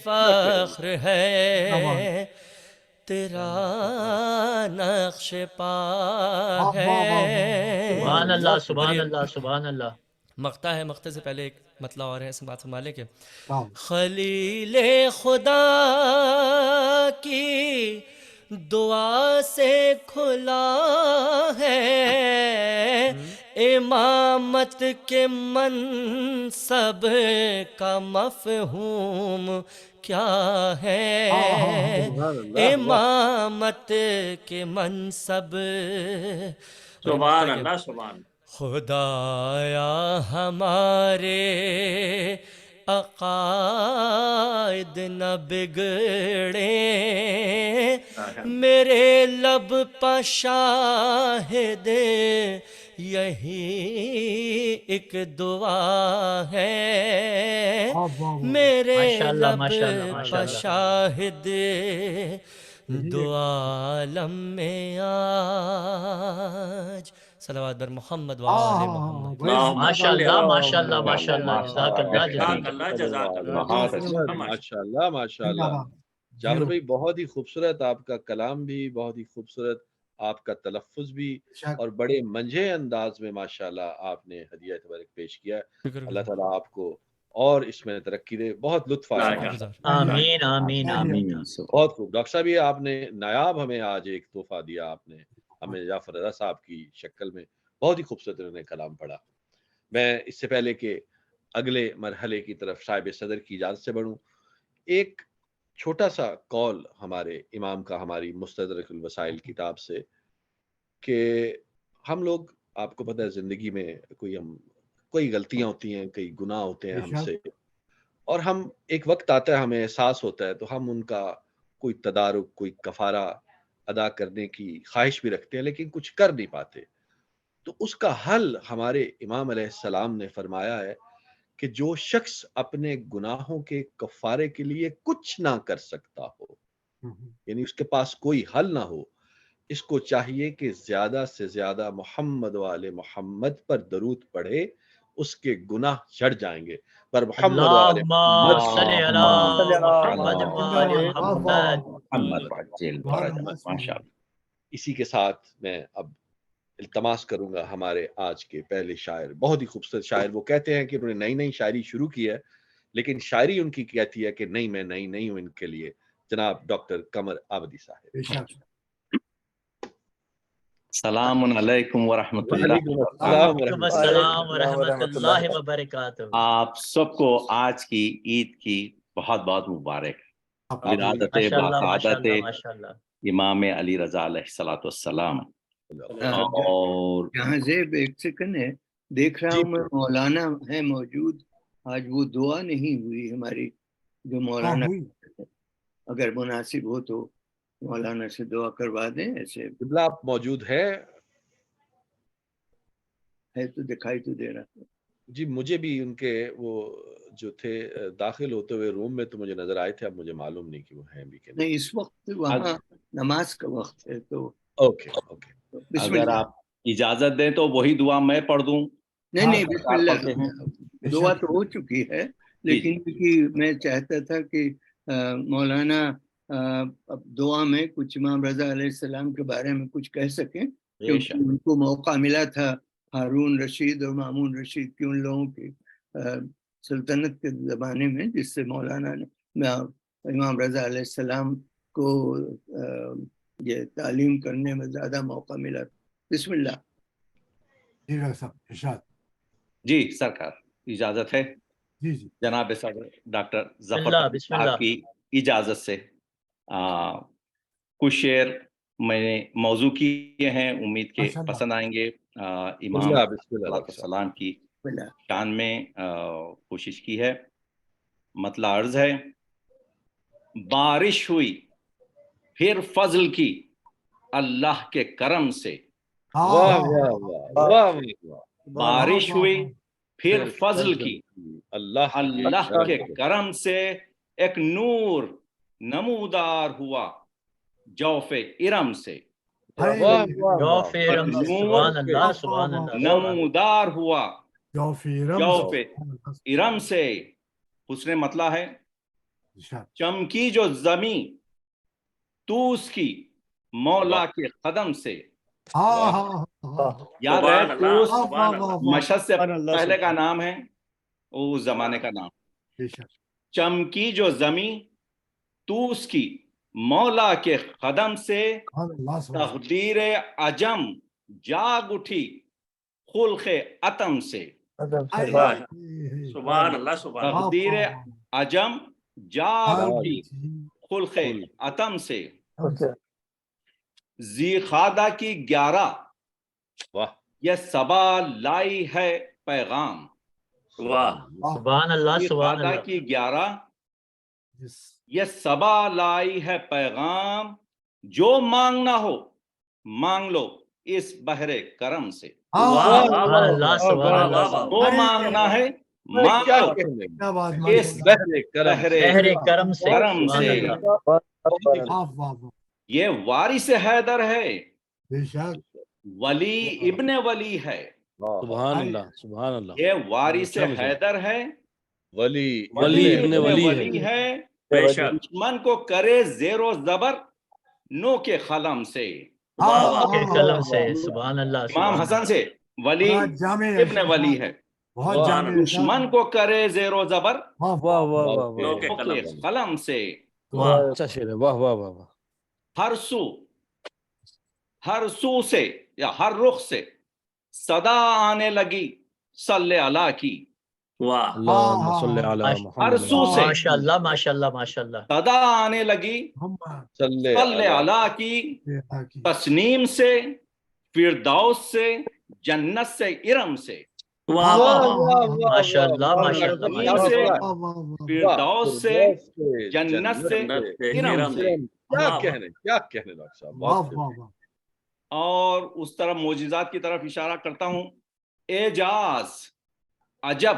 فخر ہے تیرا نقش پا ہے۔ سبحان اللہ سبحان اللہ سبحان اللہ۔ مقطع ہے، مقطع سے پہلے ایک مطلب اور ہے، اس میں بات فرما لے کہ خلیل خدا کی دعا سے کھلا ہے امامت کے منصب کا مفہوم کیا ہے، امامت کے منصب، سبحان اللہ سبحان، خدایا ہمارے عقائد نہ بگڑیں، میرے لب پہ شاہد یہی ایک دعا ہے، میرے لب پہ شاہد دو عالم میں آج، صلوات بر محمد و آل محمد۔ ماشاءاللہ ماشاءاللہ ماشاءاللہ، جزاک اللہ جزاک اللہ جزاک اللہ، ماشاءاللہ ماشاءاللہ۔ جعفر بھائی بہت ہی خوبصورت آپ کا کلام بھی، بہت ہی خوبصورت آپ کا تلفظ بھی، اور بڑے منجھے انداز میں ماشاءاللہ آپ نے ہدیہ تبارک پیش کیا ہے۔ اللہ تعالیٰ آپ کو اور اس میں ترقی دے، بہت لطف آیا، آمین آمین آمین۔ بہت خوب۔ ڈاکٹر صاحب یہ آپ نے نایاب ہمیں آج ایک تحفہ دیا، آپ نے ہمیں جعفر رضا صاحب کی شکل میں، بہت ہی خوبصورت انہوں نے کلام پڑھا۔ میں اس سے پہلے کہ اگلے مرحلے کی طرف صاحب صدر کی اجازت سے بڑھوں، ایک چھوٹا سا قول ہمارے امام کا ہماری مستدرک الوسائل کتاب سے، کہ ہم لوگ، آپ کو پتہ ہے زندگی میں کوئی غلطیاں ہوتی ہیں، کئی گناہ ہوتے ہیں ہم سے، اور ہم ایک وقت آتا ہے ہمیں احساس ہوتا ہے تو ہم ان کا کوئی تدارک، کوئی کفارہ ادا کرنے کی خواہش بھی رکھتے ہیں، لیکن کچھ کر نہیں پاتے۔ تو اس کا حل ہمارے امام علیہ السلام نے فرمایا ہے کہ جو شخص اپنے گناہوں کے کفارے کے لیے کچھ نہ کر سکتا ہو، یعنی اس کے پاس کوئی حل نہ ہو، اس کو چاہیے کہ زیادہ سے زیادہ محمد و آل محمد پر درود پڑھے، اس کے گناہ جھڑ جائیں گے۔ پر محمد و آل محمد صلی علی محمد و آل محمد۔ ماشاءاللہ۔ اسی کے ساتھ میں اب التماس کروں گا ہمارے آج کے پہلے شاعر، بہت ہی خوبصورت شاعر، وہ کہتے ہیں کہ انہوں نے نئی شاعری شروع کی ہے، لیکن شاعری ان کی کہتی ہے کہ نہیں، میں نئی نہیں ہوں ان کے لیے، جناب ڈاکٹر قمر آبدی صاحب۔ السلام علیکم ورحمۃ اللہ۔ وعلیکم السلام ورحمۃ اللہ وبرکاتہ۔ آپ سب کو آج کی عید کی بہت بہت مبارک، ولادت بسعادت امام علی رضا علیہ الصلوۃ والسلام۔ اور جہاں زیب ایک سیکنڈ ہے، دیکھ رہا ہوں میں مولانا ہے موجود، آج وہ دعا نہیں ہوئی ہماری جو مولانا، اگر مناسب ہو تو مولانا سے دعا کروا دیں۔ ایسے آپ موجود ہے تو دکھائی تو دے رہا جی، مجھے بھی ان کے وہ جو تھے داخل ہوتے ہوئے روم میں تو مجھے نظر آئے تھے، اب مجھے معلوم نہیں کہ وہ ہیں بھی کہ نہیں۔ اس وقت وہاں نماز کا وقت ہے تو اوکے۔ اگر آپ اجازت دیں تو وہی دعا میں پڑھ دوں۔ نہیں، بسم اللہ، دعا تو ہو چکی ہے، لیکن میں چاہتا تھا کہ مولانا اب دعا میں کچھ امام رضا علیہ السلام کے بارے میں کچھ کہہ سکیں، کیونکہ ان کو موقع ملا تھا ہارون رشید اور مامون رشید کی، ان لوگوں کی سلطنت کے زمانے میں، جس سے مولانا نے امام رضا علیہ السلام کو یہ تعلیم کرنے میں زیادہ موقع ملا۔ بسم اللہ۔ جی سرکار، اجازت ہے؟ جی جناب صدر ڈاکٹر ظفر صاحب کی اجازت سے کچھ شعر میں نے موضوع کیے ہیں، امید کے پسند آئیں گے۔ امام علیہ السلام کی شان میں کوشش کی ہے۔ مطلع عرض ہے: بارش ہوئی پھر فضل کی اللہ کے کرم سے، بارش ہوئی پھر فضل کی اللہ کے کرم سے، ایک نور نمودار ہوا جوف ارم سے، نمودار ہوا جوف ارم سے۔ حسن مطلع ہے: چمکی جو زمین تو اس کی مولا کے قدم سے۔ یاد ہے توس مشہد سے پہلے کا نام ہے، اس زمانے کا نام۔ چمکی جو زمین توس کی مولا کے قدم سے، تقدیر عجم جاگ اٹھی خلق عتم سے۔ سبحان اللہ، تقدیر عجم جاگ اٹھی خلق عتم سے۔ ذی خادہ کی 11 یہ صبا لائی ہے پیغام۔ سبحان اللہ، سبحان اللہ کی 11 یہ صبا لائی ہے پیغام، جو مانگنا ہو مانگ لو اس بحر کرم سے۔ سبحان اللہ، سبحان اللہ۔ جو مانگنا ہے مانگ لو اس بحر کرم سے۔ یہ وارث حیدر ہے، ولی ابن ولی ہے۔ سبحان اللہ، سبحان اللہ۔ یہ وارث حیدر ہے، ولی ابن ولی ہے۔ دشمن کو کرے زیر و زبر نو کے قلم سے۔ سبحان اللہ۔ امام حسن سے ولی ابن ولی ہے، دشمن کو کرے زیر و زبر نو کے قلم سے۔ اچھا شعر ہے، واہ واہ واہ واہ۔ ہر سو سے یا ہر رخ سے صدا آنے لگی صلی اللہ کی۔ ہر سو سے ماشاء اللہ، ماشاء اللہ، ماشاء اللہ، صدا آنے لگی صلی اللہ کی۔ تسنیم سے، فردوس سے، جنت سے، ارم سے۔ ماشاء اللہ، ماشاء اللہ، فردوس سے، جنت سے، ارم سے۔ کیا کہنے ڈاکٹر صاحب۔ اور اس طرح معجزات کی طرف اشارہ کرتا ہوں۔ اعجاز، عجب،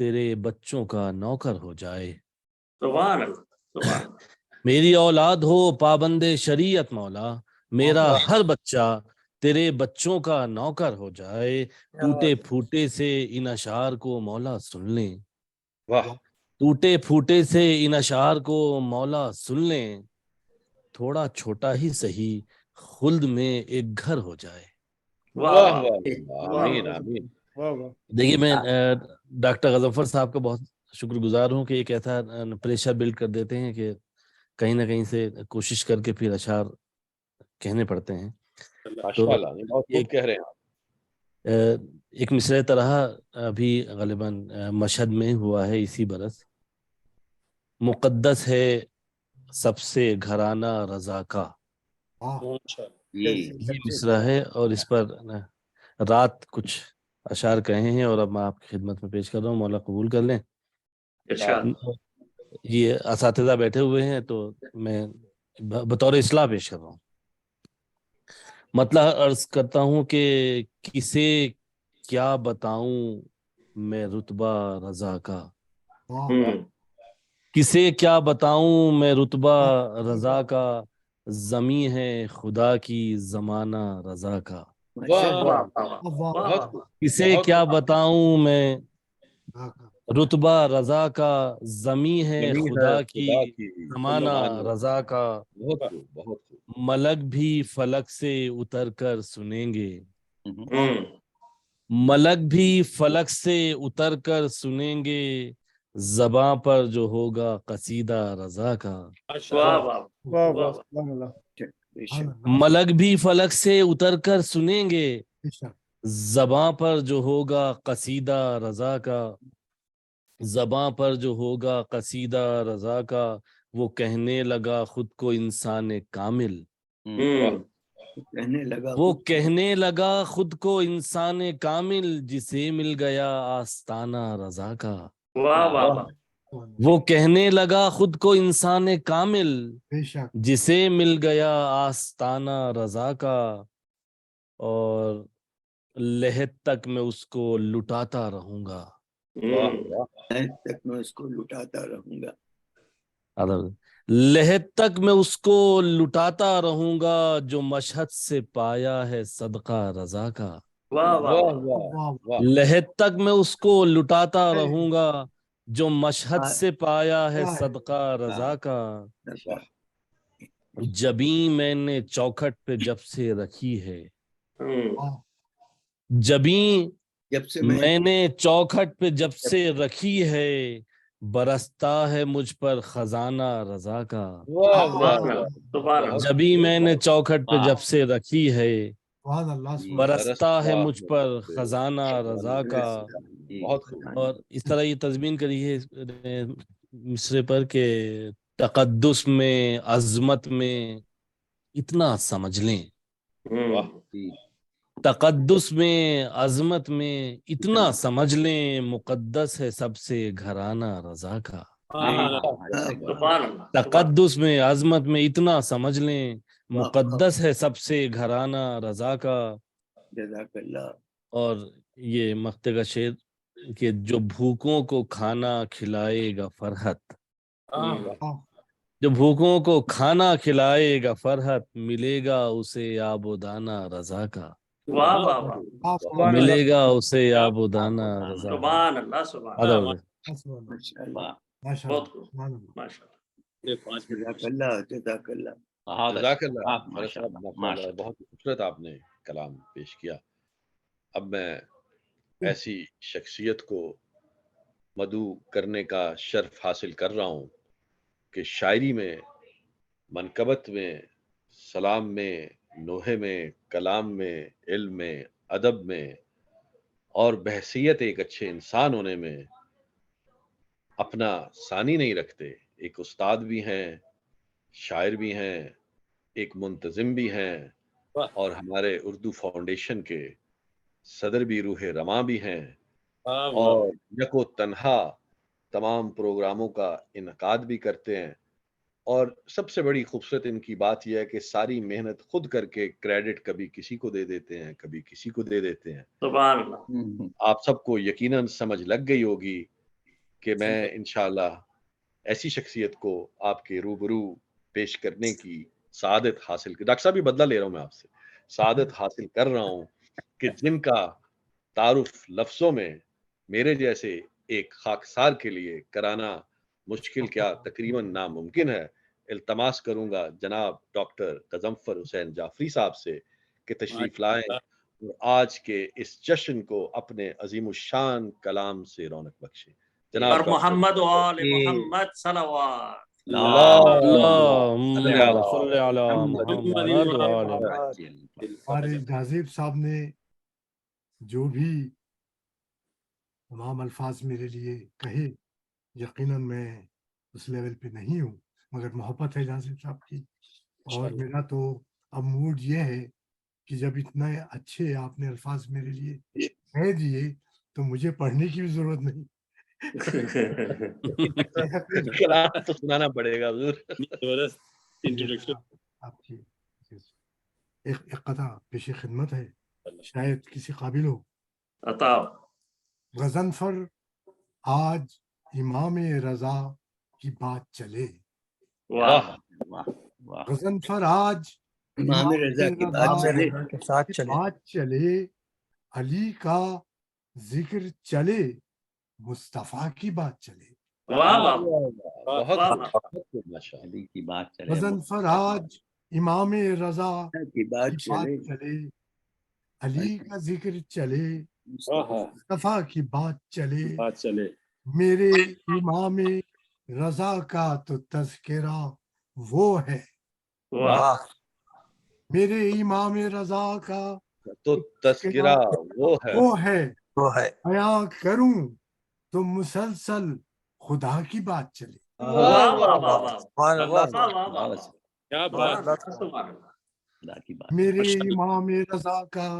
تیرے بچوں کا نوکر ہو جائے. سبحان اللہ سبحان اللہ. میری اولاد ہو پابند شریعت مولا, میرا ہر بچہ تیرے بچوں کا نوکر ہو جائے. ٹوٹے پھوٹے سے ان اشعار کو مولا سن لیں, ٹوٹے پھوٹے سے ان اشعار کو مولا سن لیں. تھوڑا چھوٹا ہی سہی خلد میں ایک گھر ہو جائے. دیکھیے میں ڈاکٹر غضنفر صاحب کا بہت شکر گزار ہوں کہ ایک ایسا پریشر بلڈ کر دیتے ہیں کہ کہیں نہ کہیں سے کوشش کر کے پھر اشعار کہنے پڑتے ہیں. تو ایک مصرع طرح ابھی غالباً مشہد میں ہوا ہے اسی برس. مقدس ہے سب سے گھرانہ رضا کا, یہ مصرع ہے اور اس پر رات کچھ اشعار کہے ہیں اور اب میں آپ کی خدمت میں پیش کر رہا ہوں. مولا قبول کر لیں. یہ اساتذہ بیٹھے ہوئے ہیں تو میں بطور اصلاح پیش کر رہا ہوں. مطلب عرض کرتا ہوں کہ کسے کیا بتاؤں میں رتبہ رضا کا, کسے کیا بتاؤں میں رتبہ رضا کا, زمیں ہے خدا کی زمانہ رضا کا. کسے کیا بتاؤں میں رتبہ رضا کا, زمیں ہے خدا کی زمانہ رضا کا. ملک بھی فلک سے اتر کر سنیں گے, ملک بھی فلک سے اتر کر سنیں گے, زباں پر جو ہوگا قصیدہ رضا کا. ملک بھی فلک سے اتر کر سنیں گے, زباں پر جو ہوگا قصیدہ رضا کا. زباں پر جو ہوگا قصیدہ رضا کا, وہ کہنے لگا خود کو انسان کامل. وہ کہنے لگا خود کو انسان کامل, جسے مل گیا آستانہ رضا کا. وہ کہنے لگا خود کو انسان کامل, جسے مل گیا آستانہ رضا کا. اور لحد تک میں اس کو لٹاتا رہوں گا, تک میں اس کو لٹاتا رہوں گا. لحد تک میں اس کو لٹاتا رہوں گا, جو مشہد سے پایا ہے صدقہ رضا کا. لحد تک میں اس کو لٹاتا رہوں گا, جو مشہد سے پایا ہے صدقہ رضا کا. جبیں میں نے چوکھٹ پہ جب سے رکھی ہے, جبیں میں نے چوکھٹ پہ جب سے رکھی ہے, برستا ہے مجھ پر خزانہ رضا کا. جبیں میں نے چوکھٹ پہ جب سے رکھی ہے, برستا ہے مجھ پر خزانہ رضا کا. اور اس طرح یہ تضمین کری ہے مصرے پر کہ تقدس میں عظمت میں اتنا سمجھ لیں, تقدس میں عظمت میں اتنا سمجھ لیں, مقدس ہے سب سے گھرانہ رضا کا. تقدس میں عظمت میں اتنا سمجھ لیں, مقدس ہے سب سے گھرانہ رضا کا. اور یہ مقطع کا شعر کہ جو بھوکوں کو کھانا کھلائے گا فرحت, جو بھوکوں کو کھانا کھلائے گا فرحت, ملے گا اسے آب و دانہ رضا کا. ملے گا اسے آب و دانہ رضا کا. سبحان اللہ سبحان اللہ. بہت خوبصورت آپ نے کلام پیش کیا. اب میں ایسی شخصیت کو مدعو کرنے کا شرف حاصل کر رہا ہوں کہ شاعری میں, منقبت میں, سلام میں, نوحے میں, کلام میں, علم میں, ادب میں اور بحیثیت ایک اچھے انسان ہونے میں اپنا ثانی نہیں رکھتے. ایک استاد بھی ہیں, شاعر بھی ہیں, ایک منتظم بھی ہیں, اور ہمارے اردو فاؤنڈیشن کے صدر بھی روح رواں بھی ہیں, اور یکو تنہا تمام پروگراموں کا انعقاد بھی کرتے ہیں. اور سب سے بڑی خوبصورت ان کی بات یہ ہے کہ ساری محنت خود کر کے کریڈٹ کبھی کسی کو دے دیتے ہیں, کبھی کسی کو دے دیتے ہیں. سبحان اللہ. آپ سب کو یقیناً سمجھ لگ گئی ہوگی کہ میں انشاءاللہ ایسی شخصیت کو آپ کے روبرو پیش کرنے کی سعادت حاصل کر، ڈاکٹر صاحب بھی بدلہ لے رہا ہوں میں آپ سے، سعادت حاصل کر رہا ہوں کہ جن کا تعارف لفظوں میں میرے جیسے ایک خاکسار کے لیے کرانا مشکل کیا تقریباً ناممکن ہے، التماس کروں گا جناب ڈاکٹر غضنفر حسین جعفری صاحب سے کہ تشریف لائیں اور آج کے اس جشن کو اپنے عظیم الشان کلام سے رونق بخشیں. جناب محمد و آل محمد صلوات. ہمارے ناظر صاحب نے جو بھی تمام الفاظ میرے لیے کہے، یقیناً میں اس لیول پہ نہیں ہوں، مگر محبت ہے ناظر صاحب کی. اور میرا تو اب موڈ یہ ہے کہ جب اتنے اچھے آپ نے الفاظ میرے لیے کہہ دیے تو مجھے پڑھنے کی بھی ضرورت نہیں. تو سنانا پڑے گا حضور. آپ کی ایک قطع پیش خدمت ہے، شاید کسی قابل ہو. عطا. غضنفر آج امام رضا کی بات چلے. غضنفر آج امام رضا کی بات چلے، علی کا ذکر چلے، مصطفیٰ کی بات چلے. غضنفر آج امام رضا کی بات چلے، علی کا ذکر چلے، مصطفیٰ کی بات چلے. میرے امام رضا کا تو تذکرہ وہ ہے، میرے امام رضا کا تو تذکرہ وہ ہے، بیان کروں تو مسلسل خدا کی بات چلے. میرے امام رضا کا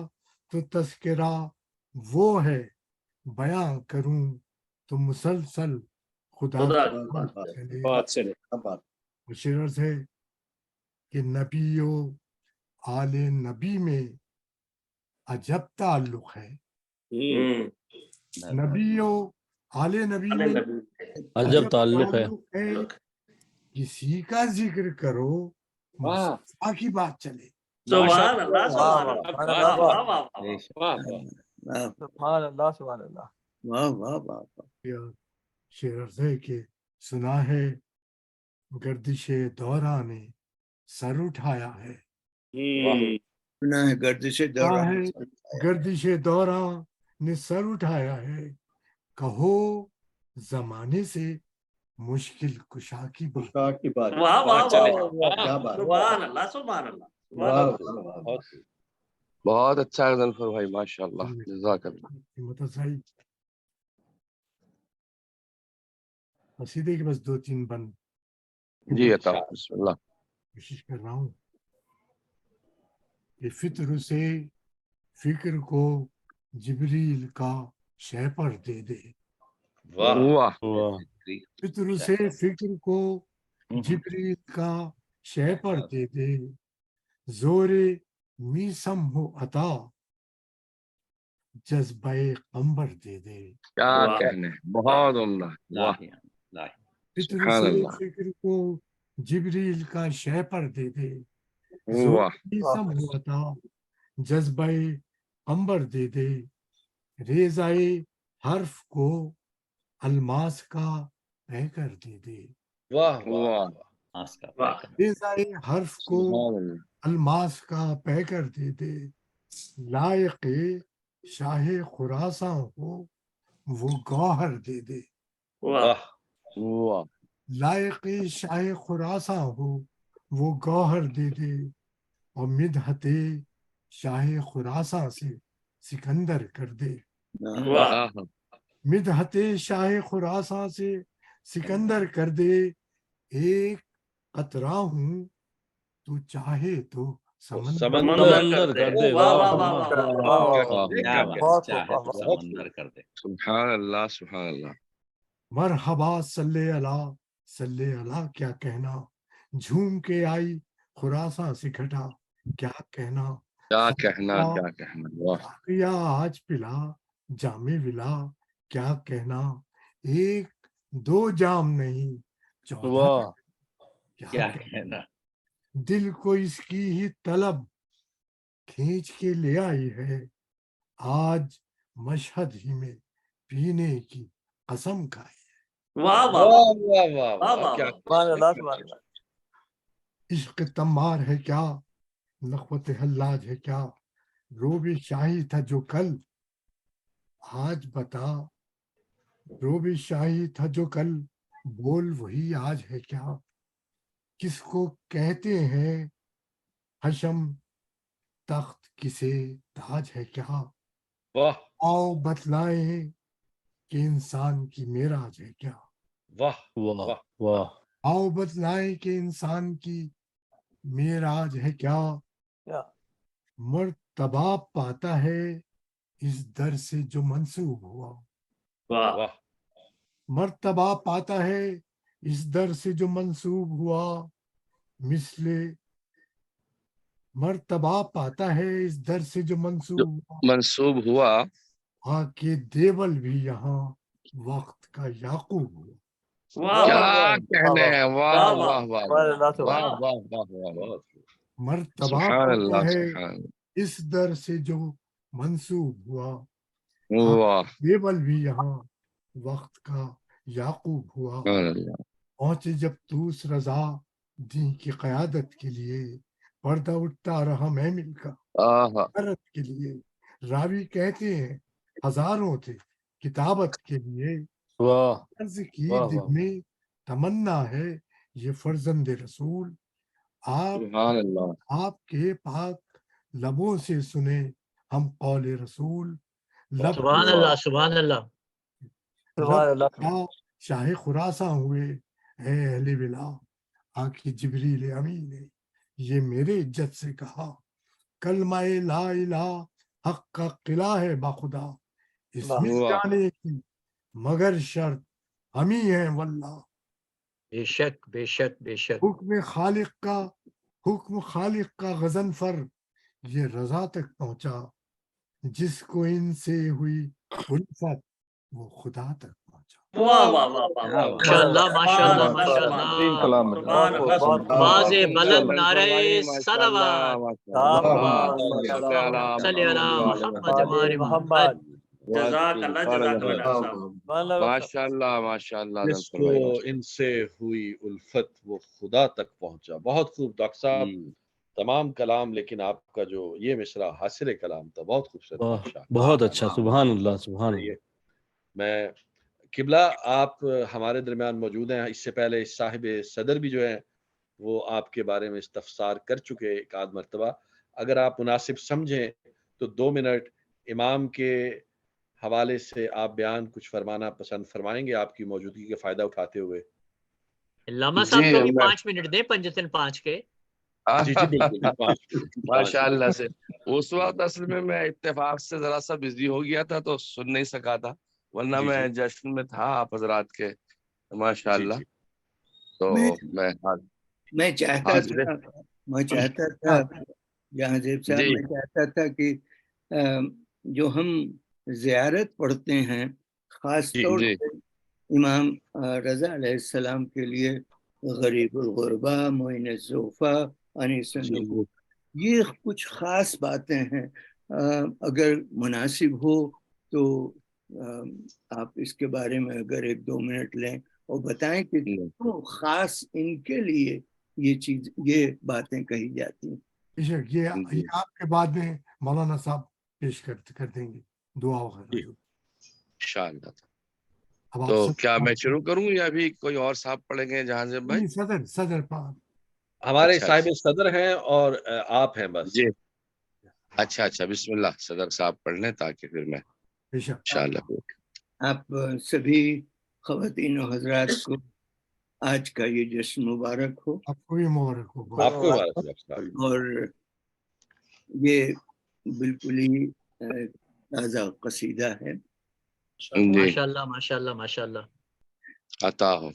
تو تذکرہ وہ ہے، بیان کروں تو مسلسل خدا کی بات چلے. مشرر ہے کہ نبی و آل نبی میں عجب تعلق ہے، نبی و آل نبی میں عجب تعلق ہے. کسی کا ذکر کرو مصطفیٰ کی بات چلے. سبحان اللہ سبحان اللہ سبحان اللہ. شعر ہے کہ سنا ہے گردش دورہ نے سر اٹھایا ہے، سنا ہے گردش دورہ نے سر اٹھایا ہے، کہو زمانے سے مشکل کشا کی بات. سبحان اللہ سبحان اللہ. بہت اچھا غضنفر بھائی، ماشاء اللہ، جزاک اللہ. قصیدے کے بس 2-3 بند جی عطا، بسم اللہ. کوشش کر رہا ہوں کہ فطر سے فکر کو جبریل کا شیپر دے دے. فطر سے فکر کو جبریل کا شیپر دے دے، زور میسم ہو عطا جذبہ قمبر دے دے. کیا کہنے، بہت عمدہ. فطر سے فکر کو جبریل کا شیپر دے دے، زور میسم ہو عطا جذبہ قمبر دے دے، ریزائے حرف کو الماس کا پہ کر دے دے. ریزائے حرف کو الماس کا پہ کر دے دے، لائق شاہ خراساں ہو وہ گوہر دے دے. لائق شاہ خراساں ہو وہ گوہر دے دے، اور مدحت شاہ خراساں سے سکندر کر دے. مدحت شاہ خراساں سے سکندر کر دے، ایک قطرہ ہوں تو چاہے تو سمندر کر دے. سبحان اللہ سبحان اللہ. مرحبا صلی اللہ کیا کہنا، جھوم کے آئی خراساں سے کھٹا کیا کہنا. آج پلا جام ولا کیا کہنا، ایک دو جام نہیں چودہ کیا کہنا. دل کو اس کی ہی طلب کھینچ کے لے آئی ہے، آج مشہد ہی میں پینے کی قسم کھائی ہے. واہ واہ واہ واہ واہ واہ، کیا عشق تمار ہے کیا، نخوت حلاج ہے کیا، روب شاہی تھا جو کل آج بتا، روب شاہی تھا جو کل بول وہی آج ہے کیا، کس کو کہتے ہیں حشم تخت کسے تاج ہے کیا، واہ آؤ بتلائیں کہ انسان کی معراج ہے کیا، واہ واہ واہ، آؤ بتلائیں کہ انسان کی معراج ہے کیا، مرتبہ پاتا ہے اس در سے جو منسوب ہوا، واہ واہ مرتبہ پاتا ہے اس در سے جو منسوب ہوا، مثل مرتبہ پاتا ہے اس در سے جو منسوب ہوا، منسوب ہوا، آ کے دیول بھی یہاں وقت کا یعقوب ہوا. واہ کیا کہنے ہیں. واہ واہ واہ واہ واہ واہ واہ واہ، مرتبہ سبحان پاتا اللہ ہے سبحان اس در سے جو منسوب ہوا، اللہ. واہ دیول بھی یہاں وقت کا یعقوب ہوا. سبحان اللہ. پہنچے جب توس رضا دین کی قیادت کے لیے، پردہ اٹھتا رہا محمل کا آہا، عرت کے لیے، راوی کہتے ہیں ہزاروں تھے کتابت کے لیے، واہ عرض کی واہ دل واہ، میں تمنا ہے یہ فرزند رسول، آپ سبحان اللہ. آپ کے پاک لبوں سے سنے ہم قول رسول، لب سبحان اللہ سبحان اللہ سبحان لب اللہ. کیا شاہ خراساں ہوئے اے اہل بلا، آقی جبریل امین نے یہ میرے عزت سے کہا، کلمہ لا الہ حق کا قلعہ ہے باخدا، اس میں واہ جانے کی مگر شرط ہم ہی ہیں واللہ، بے شک بے شک بے شک. حکم خالق کا غضنفر یہ رضا تک پہنچا، جس کو ان سے ہوئی الفت وہ خدا تک پہنچا. واہ واہ واہ واہ، ماشاء اللہ ماشاء اللہ ماشاء کلام اللہ. ہے. باز بلند نعرہ ماشاء اللہ صلوات ماشاء اللہ. صلی علی محمد محمد و آل محمد. جزاک اللہ جزاک اللہ ڈاکٹر صاحب. ماشاء اللہ ماشاء اللہ. جس کو ان سے ہوئی الفت وہ خدا تک پہنچا. بہت خوب ڈاکٹر صاحب، تمام کلام، لیکن آپ کا جو یہ مصرع حاصل کلام تھا بہت خوبصورت. واہ بہت اچھا، سبحان اللہ سبحان اللہ. میں قبلہ آپ ہمارے درمیان موجود ہیں. اس سے پہلے صاحب صدر بھی جو ہیں وہ آپ کے بارے میں استفسار کر چکے ایک آدھ مرتبہ. اگر آپ مناسب سمجھیں تو 2 منٹ امام کے حوالے سے آپ بیان کچھ فرمانا پسند فرمائیں گے آپ کی موجودگی کا فائدہ اٹھاتے ہوئے؟ علامہ صاحب کو بھی 5 منٹ دیں، پنجتن 5 کے. جی جی بالکل. ماشاء اللہ سے. اس وقت اصل میں میں اتفاق سے ذرا سا بزی ہو گیا تھا تو سن نہیں سکا تھا، ورنہ میں جشن میں تھا آپ حضرات کے. ماشاء اللہ. تو میں چاہتا تھا جہاں زیب صاحب، میں چاہتا تھا کہ جو ہم زیارت پڑھتے ہیں خاص طور سے امام رضا علیہ السلام کے لیے، غریب الغربا، معین الضعفا، انیس النقوب، یہ کچھ خاص باتیں ہیں. اگر مناسب ہو تو آپ اس کے بارے میں اگر 1-2 منٹ لیں اور بتائیں کہ کیوں خاص ان کے لیے یہ باتیں کہی جاتی ہیں. یہ آپ کے بعد میں مولانا صاحب پیش کر دیں گے دعا وغیرہ. انشاءاللہ. تو کیا میں شروع کروں یا بھی کوئی اور صاحب پڑھیں گے؟ جہاں سے بھائی صدر ہمارے صاحب صدر ہیں اور آپ ہیں بس. جی اچھا بسم اللہ صدر صاحب پڑھ لیں تاکہ پھر میں انشاءاللہ. آپ سبھی خواتین و حضرات کو آج کا یہ جشن مبارک ہو. آپ کو بھی مبارک ہو. آپ کو مبارک ہو. اور یہ بالکل ہی تازہ قصیدہ ہے. ماشاء اللہ ماشاء اللہ ماشاء اللہ عطا ہو.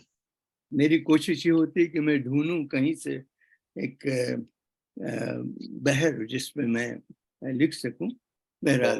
میری کوشش یہ ہوتی کہ میں ڈھونڈوں کہیں سے ایک بحر جس میں میں لکھ سکوں. بہرحال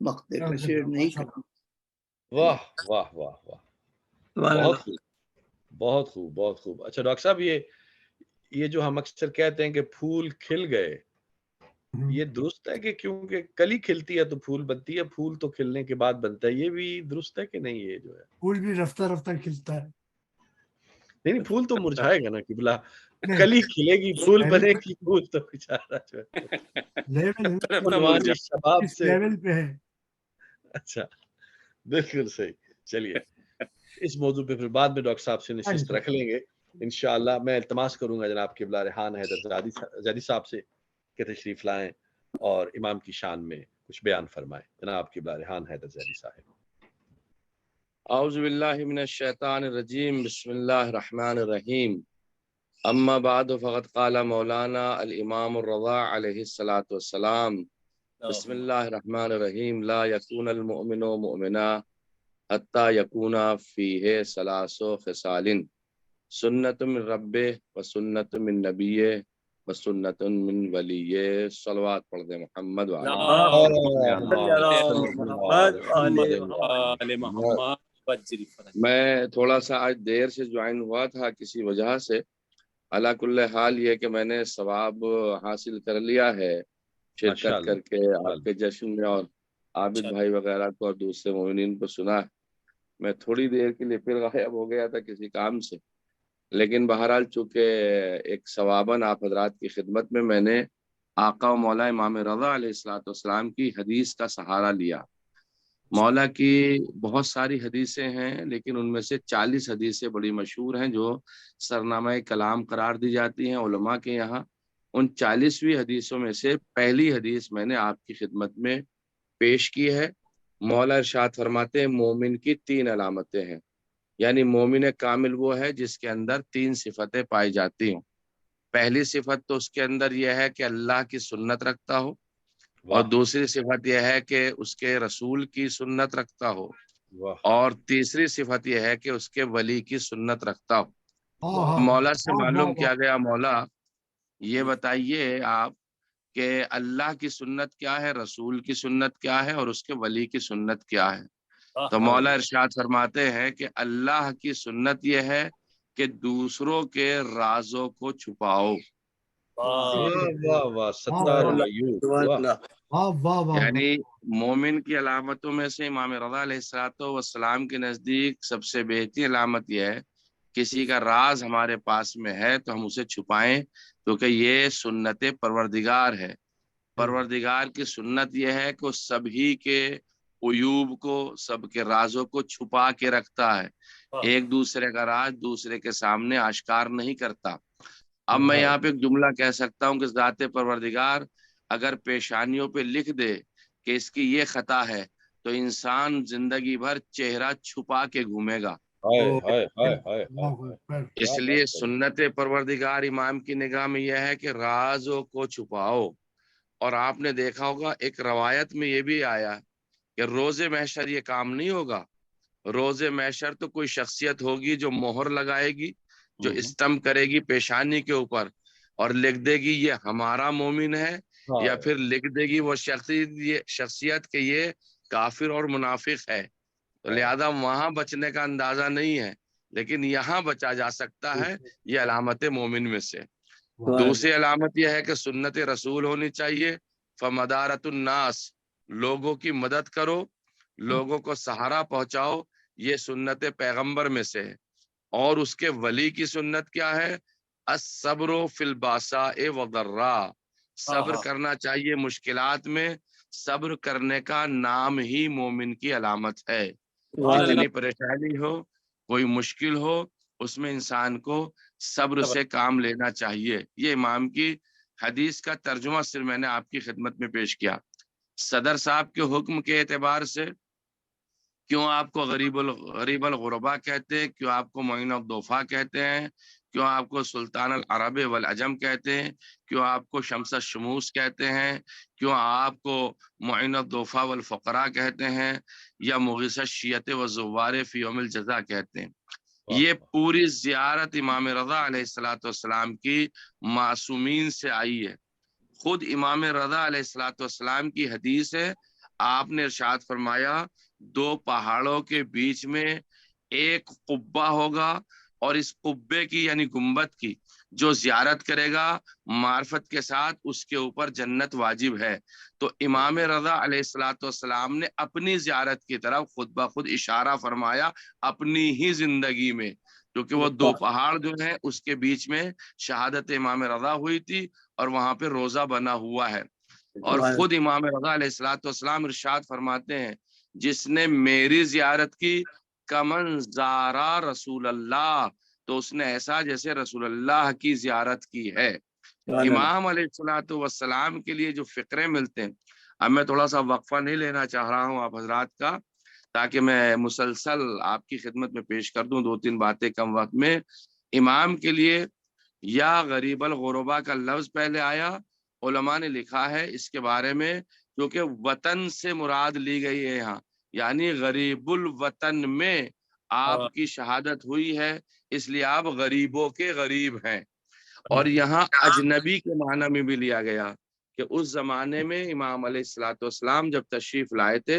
مقطع کا شعر نہیں کروں. واہ واہ واہ واہ، بہت خوب بہت خوب بہت خوب. اچھا ڈاکٹر صاحب، یہ جو ہم اکثر کہتے ہیں کہ پھول کھل گئے، یہ درست ہے کہ کیونکہ کلی کھلتی ہے تو پھول بنتی ہے، پھول تو کھلنے کے بعد بنتا ہے، یہ بھی درست ہے کہ نہیں؟ یہ جو ہے پھول بھی رفتہ رفتہ کھلتا ہے. نہیں، پھول تو مرجھائے گا نا قبلہ، کلی کھلے گی پھول بنے گی، پھول تو بیچارہ جو ہے شباب سے لیول پہ ہے. اچھا بالکل صحیح. چلیے اس موضوع پہ پھر بعد میں ڈاکٹر صاحب سے نشست رکھ لیں گے انشاءاللہ. میں التماس کروں گا جناب قبلہ ریحان حیدر زادی صاحب سے کہ تشریف لائیں اور امام کی شان میں کچھ بیان فرمائیں. جناب قبلہ ریحان حیدر زادی صاحب. اعوذ باللہ من الشیطان الرجیم، بسم اللہ الرحمن الرحیم. اما بعد فقد قال مولانا الامام الرضا علیہ الصلاۃ والسلام، بسم اللہ الرحمن الرحیم. لا یکون المؤمن مؤمنا حتی یکون فیہ ثلاث خصال، سنت من ربہ و سنت من نبیہ و سنت من ولیہ. صلوات پڑھ دیں محمد میں تھوڑا سا آج دیر سے جوائن ہوا تھا کسی وجہ سے. علا کل حال یہ کہ میں نے ثواب حاصل کر لیا ہے شرکت کر کے آپ کے جشن میں، اور عابد بھائی وغیرہ کو اور دوسرے مومنین کو سنا. میں تھوڑی دیر کے لیے پھر غائب ہو گیا تھا کسی کام سے، لیکن بہرحال چونکہ ایک ثواباً آپ حضرات کی خدمت میں نے آقا و مولا امام رضا علیہ الصلوۃ والسلام کی حدیث کا سہارا لیا. مولا کی بہت ساری حدیثیں ہیں، لیکن ان میں سے 40 حدیثیں بڑی مشہور ہیں جو سرنامہ کلام قرار دی جاتی ہیں علماء کے یہاں. ان 40ویں حدیثوں میں سے پہلی حدیث میں نے آپ کی خدمت میں پیش کی ہے. مولا ارشاد فرماتے ہیں مومن کی 3 علامتیں ہیں، یعنی مومن کامل وہ ہے جس کے اندر 3 صفتیں پائی جاتی ہوں. پہلی صفت تو اس کے اندر یہ ہے کہ اللہ کی سنت رکھتا ہو، اور دوسری صفت یہ ہے کہ اس کے رسول کی سنت رکھتا ہو، اور تیسری صفت یہ ہے کہ اس کے ولی کی سنت رکھتا ہو. مولا سے معلوم کیا گیا مولا یہ بتائیے آپ کہ اللہ کی سنت کیا ہے، رسول کی سنت کیا ہے، اور اس کے ولی کی سنت کیا ہے. تو مولا ارشاد فرماتے ہیں کہ اللہ کی سنت یہ ہے کہ دوسروں کے رازوں کو چھپاؤ. یعنی مومن کی علامتوں میں سے امام رضا علیہ الصلوۃ والسلام کے نزدیک سب سے بہترین علامت یہ ہے کسی کا راز ہمارے پاس میں ہے تو ہم اسے چھپائیں، کیونکہ یہ سنت پروردگار ہے. پروردگار کی سنت یہ ہے کہ سبھی کے عیوب کو، سب کے رازوں کو چھپا کے رکھتا ہے، ایک دوسرے کا راز دوسرے کے سامنے آشکار نہیں کرتا. اب میں یہاں پہ ایک جملہ کہہ سکتا ہوں کہ ذات پروردگار اگر پیشانیوں پہ لکھ دے کہ اس کی یہ خطا ہے تو انسان زندگی بھر چہرہ چھپا کے گھومے گا. اس لیے سنت پروردگار امام کی نگاہ میں یہ ہے کہ رازوں کو چھپاؤ. اور آپ نے دیکھا ہوگا ایک روایت میں یہ بھی آیا کہ روز محشر یہ کام نہیں ہوگا. روز محشر تو کوئی شخصیت ہوگی جو مہر لگائے گی، جو اسٹمپ کرے گی پیشانی کے اوپر اور لکھ دے گی یہ ہمارا مومن ہے، یا پھر لکھ دے گی وہ شخصیت کہ یہ کافر اور منافق ہے. تو لہذا وہاں بچنے کا اندازہ نہیں ہے، لیکن یہاں بچا جا سکتا ہے یہ علامت مومن میں سے. دوسری علامت یہ ہے کہ سنت رسول ہونی چاہیے. فمدارت الناس، لوگوں کی مدد کرو، لوگوں کو سہارا پہنچاؤ، یہ سنت پیغمبر میں سے ہے. اور اس کے ولی کی سنت کیا ہے؟ الصبر فی الباساء والضراء، صبر کرنا چاہیے مشکلات میں. صبر کرنے کا نام ہی مومن کی علامت ہے. جتنی پریشانی ہو، کوئی مشکل ہو، اس میں انسان کو صبر سے کام لینا چاہیے. یہ امام کی حدیث کا ترجمہ صرف میں نے آپ کی خدمت میں پیش کیا. صدر صاحب کے حکم کے اعتبار سے کیوں آپ کو غریب الغربا کہتے ہیں، کیوں آپ کو معین الضعفاء کہتے ہیں، کیوں آپ کو سلطان العرب والعجم کہتے ہیں، کیوں آپ کو شمس الشموس کہتے ہیں، کیوں آپ کو معین الضعفاء والفقراء کہتے ہیں، یا مغیث الشیعۃ والزوار فی یوم الجزا کہتے ہیں. یہ پوری زیارت امام رضا علیہ الصلوۃ والسلام کی معصومین سے آئی ہے. خود امام رضا علیہ الصلوۃ والسلام کی حدیث ہے آپ نے ارشاد فرمایا 2 پہاڑوں کے بیچ میں ایک قبہ ہوگا، اور اس قبے کی یعنی گنبد کی جو زیارت کرے گا معرفت کے ساتھ اس کے اوپر جنت واجب ہے۔ تو امام رضا علیہ الصلوۃ والسلام نے اپنی زیارت کی طرف خود بخود اشارہ فرمایا اپنی ہی زندگی میں، کیونکہ وہ 2 پہاڑ جو ہیں اس کے بیچ میں شہادت امام رضا ہوئی تھی اور وہاں پہ روزہ بنا ہوا ہے۔ اور خود امام رضا علیہ الصلوۃ والسلام ارشاد فرماتے ہیں جس نے میری زیارت کی کمن زارا رسول اللہ، تو اس نے ایسا جیسے رسول اللہ کی زیارت کی ہے۔ امام علیہ الصلوۃ والسلام کے لیے جو فقرے ملتے ہیں، اب میں تھوڑا سا وقفہ نہیں لینا چاہ رہا ہوں آپ حضرات کا، تاکہ میں مسلسل آپ کی خدمت میں پیش کر دوں 2-3 باتیں کم وقت میں۔ امام کے لیے یا غریب الغربا کا لفظ پہلے آیا، علماء نے لکھا ہے اس کے بارے میں کیونکہ وطن سے مراد لی گئی ہے یہاں، یعنی غریب الوطن میں آپ کی شہادت ہوئی ہے، اس لیے آپ غریبوں کے غریب ہیں۔ اور یہاں اجنبی کے معنی میں بھی لیا گیا کہ اس زمانے میں امام علیہ الصلوۃ والسلام جب تشریف لائے تھے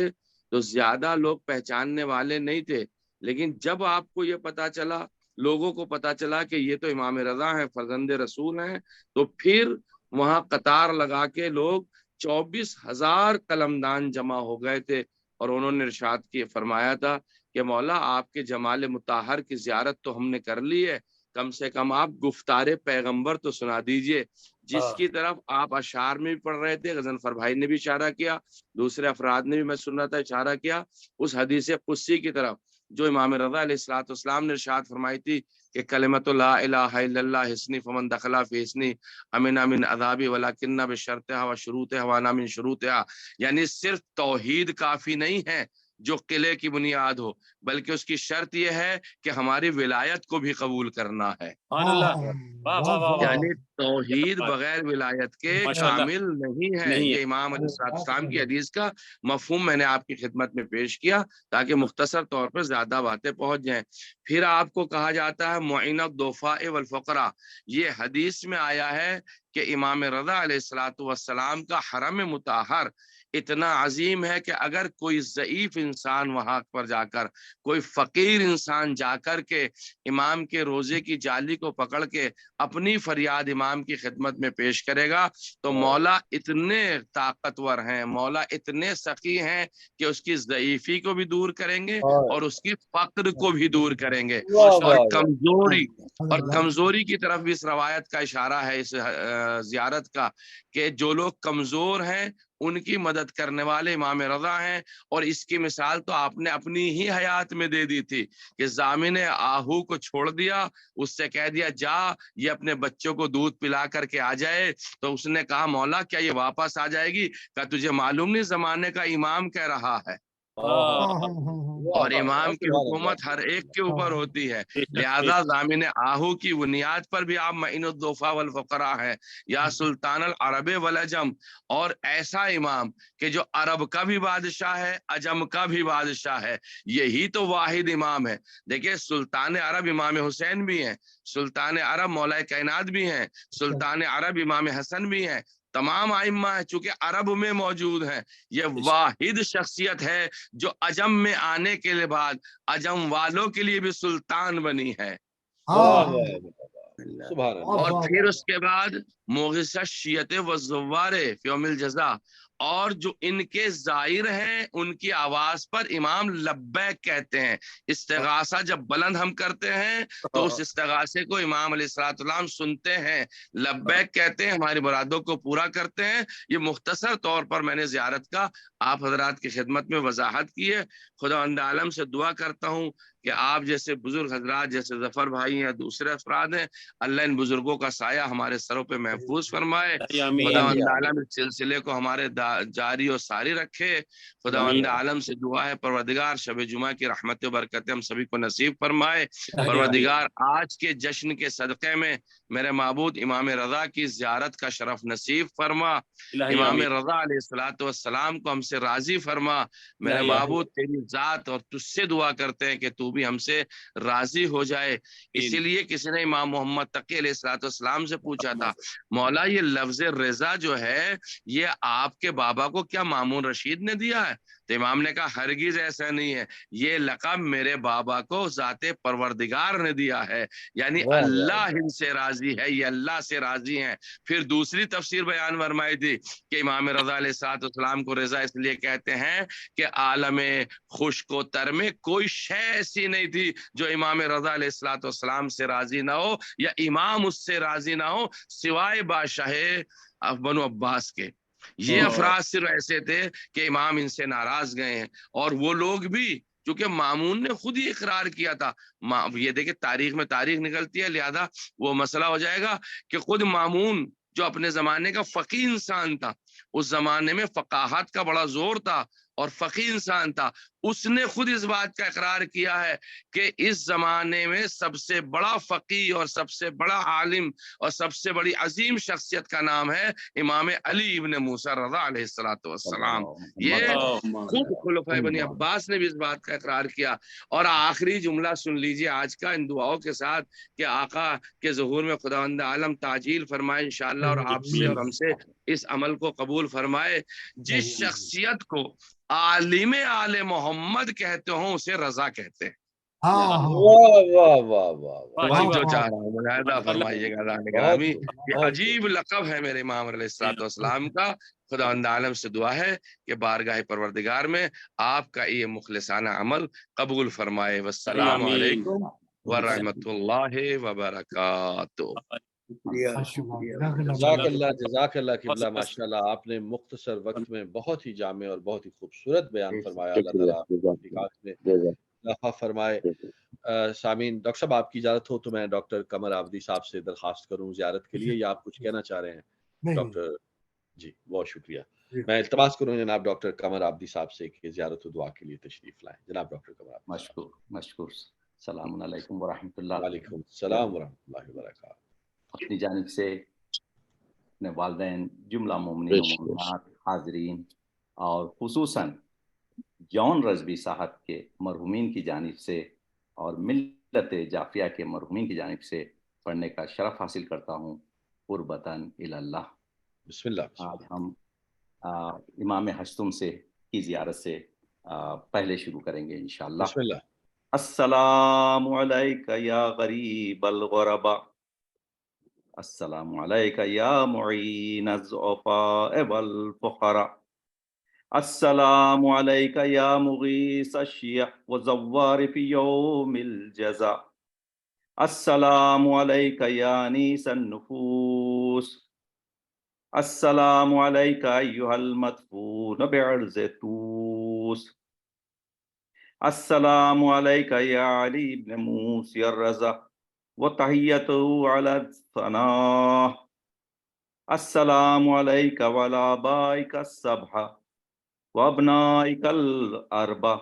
تو زیادہ لوگ پہچاننے والے نہیں تھے، لیکن جب آپ کو یہ پتا چلا، لوگوں کو پتا چلا کہ یہ تو امام رضا ہیں، فرزند رسول ہیں، تو پھر وہاں قطار لگا کے لوگ 24,000 قلمدان جمع ہو گئے تھے، اور انہوں نے ارشاد کی فرمایا تھا کہ مولا آپ کے جمال مطہر کی زیارت تو ہم نے کر لی ہے، کم سے کم آپ گفتار پیغمبر تو سنا دیجئے، جس کی طرف آپ اشعار میں بھی پڑھ رہے تھے، غضنفر بھائی نے بھی اشارہ کیا، دوسرے افراد نے بھی میں سن رہا تھا اشارہ کیا اس حدیث قدسی کی طرف جو امام رضا علیہ الصلوۃ والسلام نے ارشاد فرمائی تھی کہ کلمۃ لا الہ الا اللہ حسنی فمن دخل فی حسنی امن من عذابی ولکن بشرطها وشروطها وانا من شروطها، یعنی صرف توحید کافی نہیں ہے جو قلعے کی بنیاد ہو، بلکہ اس کی شرط یہ ہے کہ ہماری ولایت کو بھی قبول کرنا ہے۔ یعنی توحید بغیر ولایت کے کامل نہیں ہے۔ یہ امام علیہ السلام کی حدیث کا مفہوم میں نے آپ کی خدمت میں پیش کیا تاکہ مختصر طور پر زیادہ باتیں پہنچ جائیں۔ پھر آپ کو کہا جاتا ہے معین الضعفاء والفقراء، یہ حدیث میں آیا ہے کہ امام رضا علیہ الصلوۃ والسلام کا حرم مطہر اتنا عظیم ہے کہ اگر کوئی ضعیف انسان وہاں پر جا کر، کوئی فقیر انسان جا کر کے امام کے روزے کی جالی کو پکڑ کے اپنی فریاد امام کی خدمت میں پیش کرے گا تو مولا اتنے طاقتور ہیں، مولا اتنے سخی ہیں کہ اس کی ضعیفی کو بھی دور کریں گے اور اس کی فقر کو بھی دور کریں گے، اور کمزوری کی طرف بھی اس روایت کا اشارہ ہے اس زیارت کا کہ جو لوگ کمزور ہیں ان کی مدد کرنے والے امام رضا ہیں۔ اور اس کی مثال تو آپ نے اپنی ہی حیات میں دے دی تھی کہ ضامن آہو کو چھوڑ دیا، اس سے کہہ دیا جا یہ اپنے بچوں کو دودھ پلا کر کے آ جائے، تو اس نے کہا مولا کیا یہ واپس آ جائے گی؟ کہ تجھے معلوم نہیں زمانے کا امام کہہ رہا ہے، اور امام کی حکومت ہر ایک کے اوپر ہوتی ہے، لہذا ضامن آہو کی بنیاد پر بھی آپ معین الضعفاء والفقراء ہیں یا سلطان العرب والعجم، اور ایسا امام کہ جو عرب کا بھی بادشاہ ہے، عجم کا بھی بادشاہ ہے، یہی تو واحد امام ہے۔ دیکھیں سلطان عرب امام حسین بھی ہیں، سلطان عرب مولا کائنات بھی ہیں، سلطان عرب امام حسن بھی ہیں، تمام ائمہ ہیں، چونکہ عرب میں موجود ہیں، یہ واحد شخصیت ہے جو عجم میں آنے کے بعد عجم والوں کے لیے بھی سلطان بنی ہے۔ اور پھر اس کے بعد موغثہ شیعت و زوار فی یوم الجزا، اور جو ان کے زائر ہیں ان کی آواز پر امام لبیک کہتے ہیں۔ استغاثہ جب بلند ہم کرتے ہیں تو اس استغاثے کو امام علیہ السلام سنتے ہیں، لبیک کہتے ہیں، ہماری مرادوں کو پورا کرتے ہیں۔ یہ مختصر طور پر میں نے زیارت کا آپ حضرات کی خدمت میں وضاحت کی ہے۔ خداوند عالم سے دعا کرتا ہوں کہ آپ جیسے بزرگ حضرات جیسے ظفر بھائی ہیں، دوسرے افراد ہیں، اللہ ان بزرگوں کا سایہ ہمارے سروں پہ محفوظ فرمائے، خداوند عالم اس سلسلے کو ہمارے جاری و ساری رکھے۔ خداوند عالم سے دعا ہے پروردگار شب جمعہ کی رحمت و برکتیں ہم سبھی کو نصیب فرمائے۔ پروردگار آج کے جشن کے صدقے میں میرے معبود امام رضا کی زیارت کا شرف نصیب فرما، امام رضا علیہ الصلوۃ والسلام کو ہم سے راضی فرما۔ میرے معبود تیری ذات اور تجھ سے دعا کرتے ہیں کہ تو تو بھی ہم سے راضی ہو جائے. اسی لیے کسی نے امام محمد تقی علیہ الصلوۃ والسلام سے پوچھا تھا مولا یہ لفظ رضا جو ہے یہ آپ کے بابا کو کیا مامون رشید نے دیا ہے؟ تو امام نے کہا ہرگز ایسا نہیں ہے، یہ لقب میرے بابا کو ذات پروردگار نے دیا ہے، یعنی اللہ ان سے راضی ہے، یہ اللہ سے راضی ہیں. پھر دوسری تفسیر بیان فرمائی تھی کہ امام رضا علیہ الصلوۃ والسلام کو رضا اس لیے کہتے ہیں کہ عالم خشک و تر میں کوئی شے ایسی نہیں تھی جو امام رضا علیہ الصلوۃ والسلام سے راضی نہ ہو یا امام اس سے راضی نہ ہو سوائے بادشاہ بنو عباس کے. یہ افراد صرف ایسے تھے کہ امام ان سے ناراض گئے ہیں، اور وہ لوگ بھی کیونکہ مامون نے خود ہی اقرار کیا تھا. یہ دیکھیں تاریخ میں تاریخ نکلتی ہے، لہذا وہ مسئلہ ہو جائے گا کہ خود مامون جو اپنے زمانے کا فقیہ انسان تھا، اس زمانے میں فقاہت کا بڑا زور تھا اور فقیہ انسان تھا، اس نے خود اس بات کا اقرار کیا ہے کہ اس زمانے میں سب سے بڑا فقیہ اور سب سے بڑا عالم اور سب سے بڑی عظیم شخصیت کا نام ہے امام علی ابن موسیٰ رضا علیہ الصلوۃ والسلام. یہ خود خلفائے بنی عباس نے بھی اس بات کا اقرار کیا. اور آخری جملہ سن لیجئے آج کا ان دعاؤں کے ساتھ کہ آقا کے ظہور میں خداوند عالم تعجیل فرمائے انشاءاللہ، اور آپ سے اور ہم سے اس عمل کو قبول فرمائے. جس شخصیت کو عالم آل محمد کہتے ہوں اسے رضا کہتے ہیں. واہ واہ واہ واہ، وہی جو چاہ رہا ہوں ملاحظہ فرمائیے گا گرامی، یہ عجیب لقب ہے میرے امام علیہ الصلوۃ والسلام کا. خداوند عالم سے دعا ہے کہ بارگاہ پروردگار میں آپ کا یہ مخلصانہ عمل قبول فرمائے. والسلام علیکم ورحمۃ اللہ وبرکاتہ. جزاک اللہ قبلہ. ماشاء اللہ آپ نے مختصر وقت میں بہت ہی جامع اور بہت ہی خوبصورت بیان فرمایا. اللہ تعالیٰ میں اضافہ فرمائے. سامعین، ڈاکٹر صاحب آپ کی اجازت ہو تو میں ڈاکٹر قمر آبدی صاحب سے درخواست کروں زیارت کے لیے، یا آپ کچھ کہنا چاہ رہے ہیں ڈاکٹر؟ جی بہت شکریہ. میں التماس کروں جناب ڈاکٹر قمر آبدی صاحب سے کہ زیارت و دعا کے لیے تشریف لائیں. جناب ڈاکٹر قمر آبدی. مشکور مشکور. السلام علیکم ورحمۃ اللہ. وعلیکم السلام ورحمۃ اللہ وبرکاتہ. اپنی جانب سے اپنے والدین، جملہ مومنین و مومنات، حاضرین اور خصوصاً جان رضوی صاحب کے مرحومین کی جانب سے اور ملت جعفیہ کے مرحومین کی جانب سے پڑھنے کا شرف حاصل کرتا ہوں. قربتاً الی اللہ. بسم اللہ. آج ہم امام ہشتم سے کی زیارت سے پہلے شروع کریں گے انشاءاللہ. بسم اللہ. السلام علیکہ یا غریب الغرباء، السلام علیکہ یا معین الضعفاء والفقراء، السلام علیکہ یا مغیث الشیع وزوار فی یوم الجزاء، السلام علیکہ یا انیس النفوس، السلام علیکہ ایہا المدفون بعرض توس، السلام علیکہ یا علی بن موسی الرضا وتحیتہ علی الثناء، السلام علیکہ وعلی آبائک السبع وابنائک الاربع،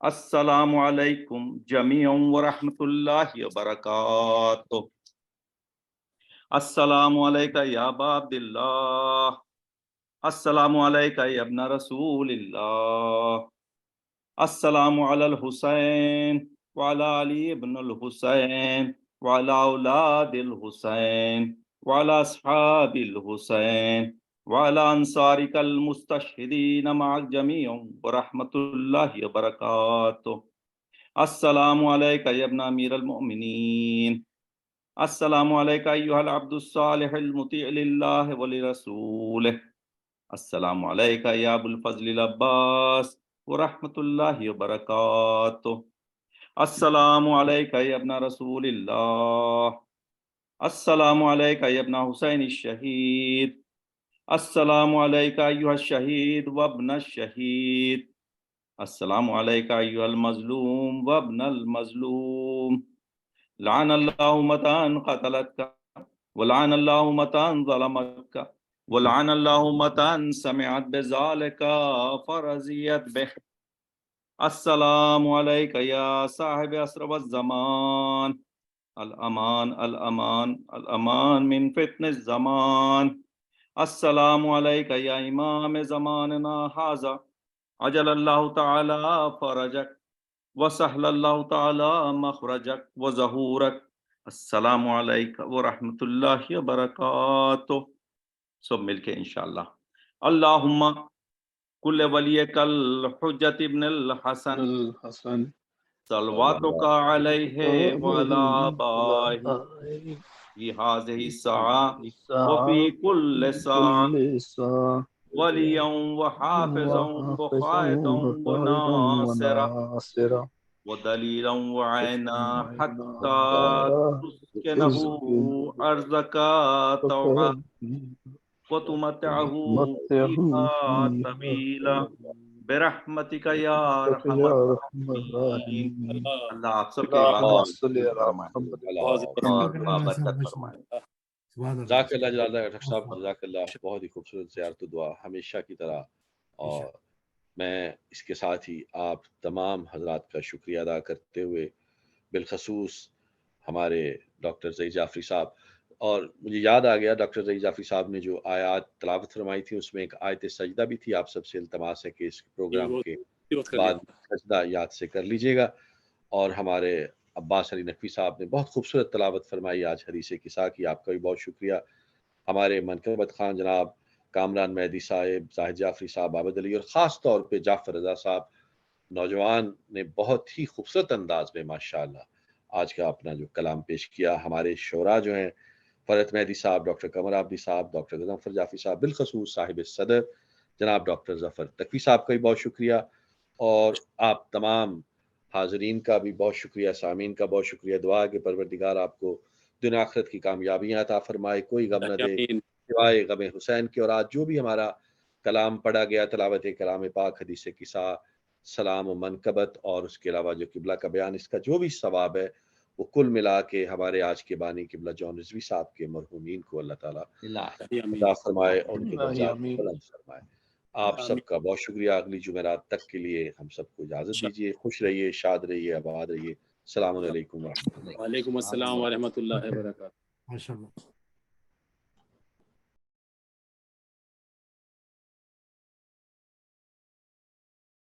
السلام علیکم جمیعا ورحمۃ اللہ وبرکاتہ. السلام علیکہ یا ابا عبداللہ، السلام علیکہ یا ابن رسول اللہ، السلام علی الحسین وعلی علی ابن الحسین وعلی اولاد الحسین وعلی اصحاب الحسین وعلی انصارک المستشہدین معک جمیع ورحمۃ اللہ وبرکاتہ. السلام علیکہ یا ابن امیر المؤمنین، السلام علیکہ ایہا العبد الصالح المطیع للہ ولرسولہ، السلام علیکہ یا ابو الفضل العباس ورحمۃ اللہ وبرکاتہ. السلام علیکہ یا ابن رسول اللہ، السلام علیکہ یا ابن حسین الشہید، السلام علیکہ ایہا الشہید وابن الشہید، السلام علیکہ ایہا المظلوم وابن المظلوم. لعن اللہ متان قتلتک ولعن اللہ متان ظلمتک ولعن اللہ متان سمعت بذالک فرضیت بہ. السلام علیکہ یا صاحب عصر والزمان، الامان الامان الامان من فتن الزمان. السلام علیکہ یا امام زماننا ھذا عجل اللہ تعالی فرجک وسهل الله تعالى مخرجك وظهورك. السلام علیکم ورحمۃ اللہ وبرکاتہ. سب مل کے انشاءاللہ. اللہم کل ولیک الحجت ابن الحسن صلواتک علیہ وعلی آبائہ فی هذه الساعة وفی کل ساعة ولیا وحافظا وقائدا وناصرا ودلیلا وعینا حتی تسکنہ ارضک طوعا وتمتعہ فیہا طویلا برحمتک یا ارحم الراحمین. اللہ آپ سب کے برکت فرمائے. جزاک اللہ جلالہ ڈاکٹر صاحب، جزاک اللہ. بہت ہی خوبصورت زیارت و دعا ہمیشہ کی طرح. اور میں اس کے ساتھ ہی آپ تمام حضرات کا شکریہ ادا کرتے ہوئے بالخصوص ہمارے ڈاکٹر ظہیر جعفری صاحب، اور مجھے یاد آ گیا ڈاکٹر ظہیر جعفری صاحب نے جو آیات تلاوت فرمائی تھی اس میں ایک آیت سجدہ بھی تھی. آپ سب سے التماس ہے کہ اس پروگرام کے بعد سجدہ یاد سے کر لیجئے گا. اور ہمارے عباس علی نقوی صاحب نے بہت خوبصورت تلاوت فرمائی آج حدیث کسا کی. آپ کا بھی بہت شکریہ. ہمارے منقبت خان جناب کامران مہدی صاحب، زاہد جعفری صاحب، عابد علی، اور خاص طور پہ جعفر رضا صاحب نوجوان نے بہت ہی خوبصورت انداز میں ماشاءاللہ آج کا اپنا جو کلام پیش کیا. ہمارے شعراء جو ہیں فرحت مہدی صاحب، ڈاکٹر قمر عابدی صاحب، ڈاکٹر غضنفر جعفری صاحب، بالخصوص صاحب صدر جناب ڈاکٹر ظفر تقوی صاحب کا بھی بہت شکریہ. اور آپ تمام حاضرین کا بھی بہت شکریہ، سامعین کا بہت شکریہ. دعا کہ پروردگار آپ کو دنیا آخرت کی کامیابیاں عطا فرمائے، کوئی غم نہ دے سوائے غم حسین کے. اور آج جو بھی ہمارا کلام پڑھا گیا، تلاوت کلام پاک، حدیث قصہ، سلام و منقبت، اور اس کے علاوہ جو قبلہ کا بیان، اس کا جو بھی ثواب ہے وہ کل ملا کے ہمارے آج کے بانی قبلہ جون رضوی صاحب کے مرحومین کو اللہ تعالیٰ عطا فرمائے اور ان کے درجات بلند فرمائے. آپ سب کا بہت شکریہ. اگلی جمعرات تک کے لیے ہم سب کو اجازت دیجیے. خوش رہیے، شاد رہیے، آباد رہیے. السلام علیکم ورحمۃ اللہ. وعلیکم السلام ورحمۃ اللہ وبرکاتہ. ماشاء اللہ.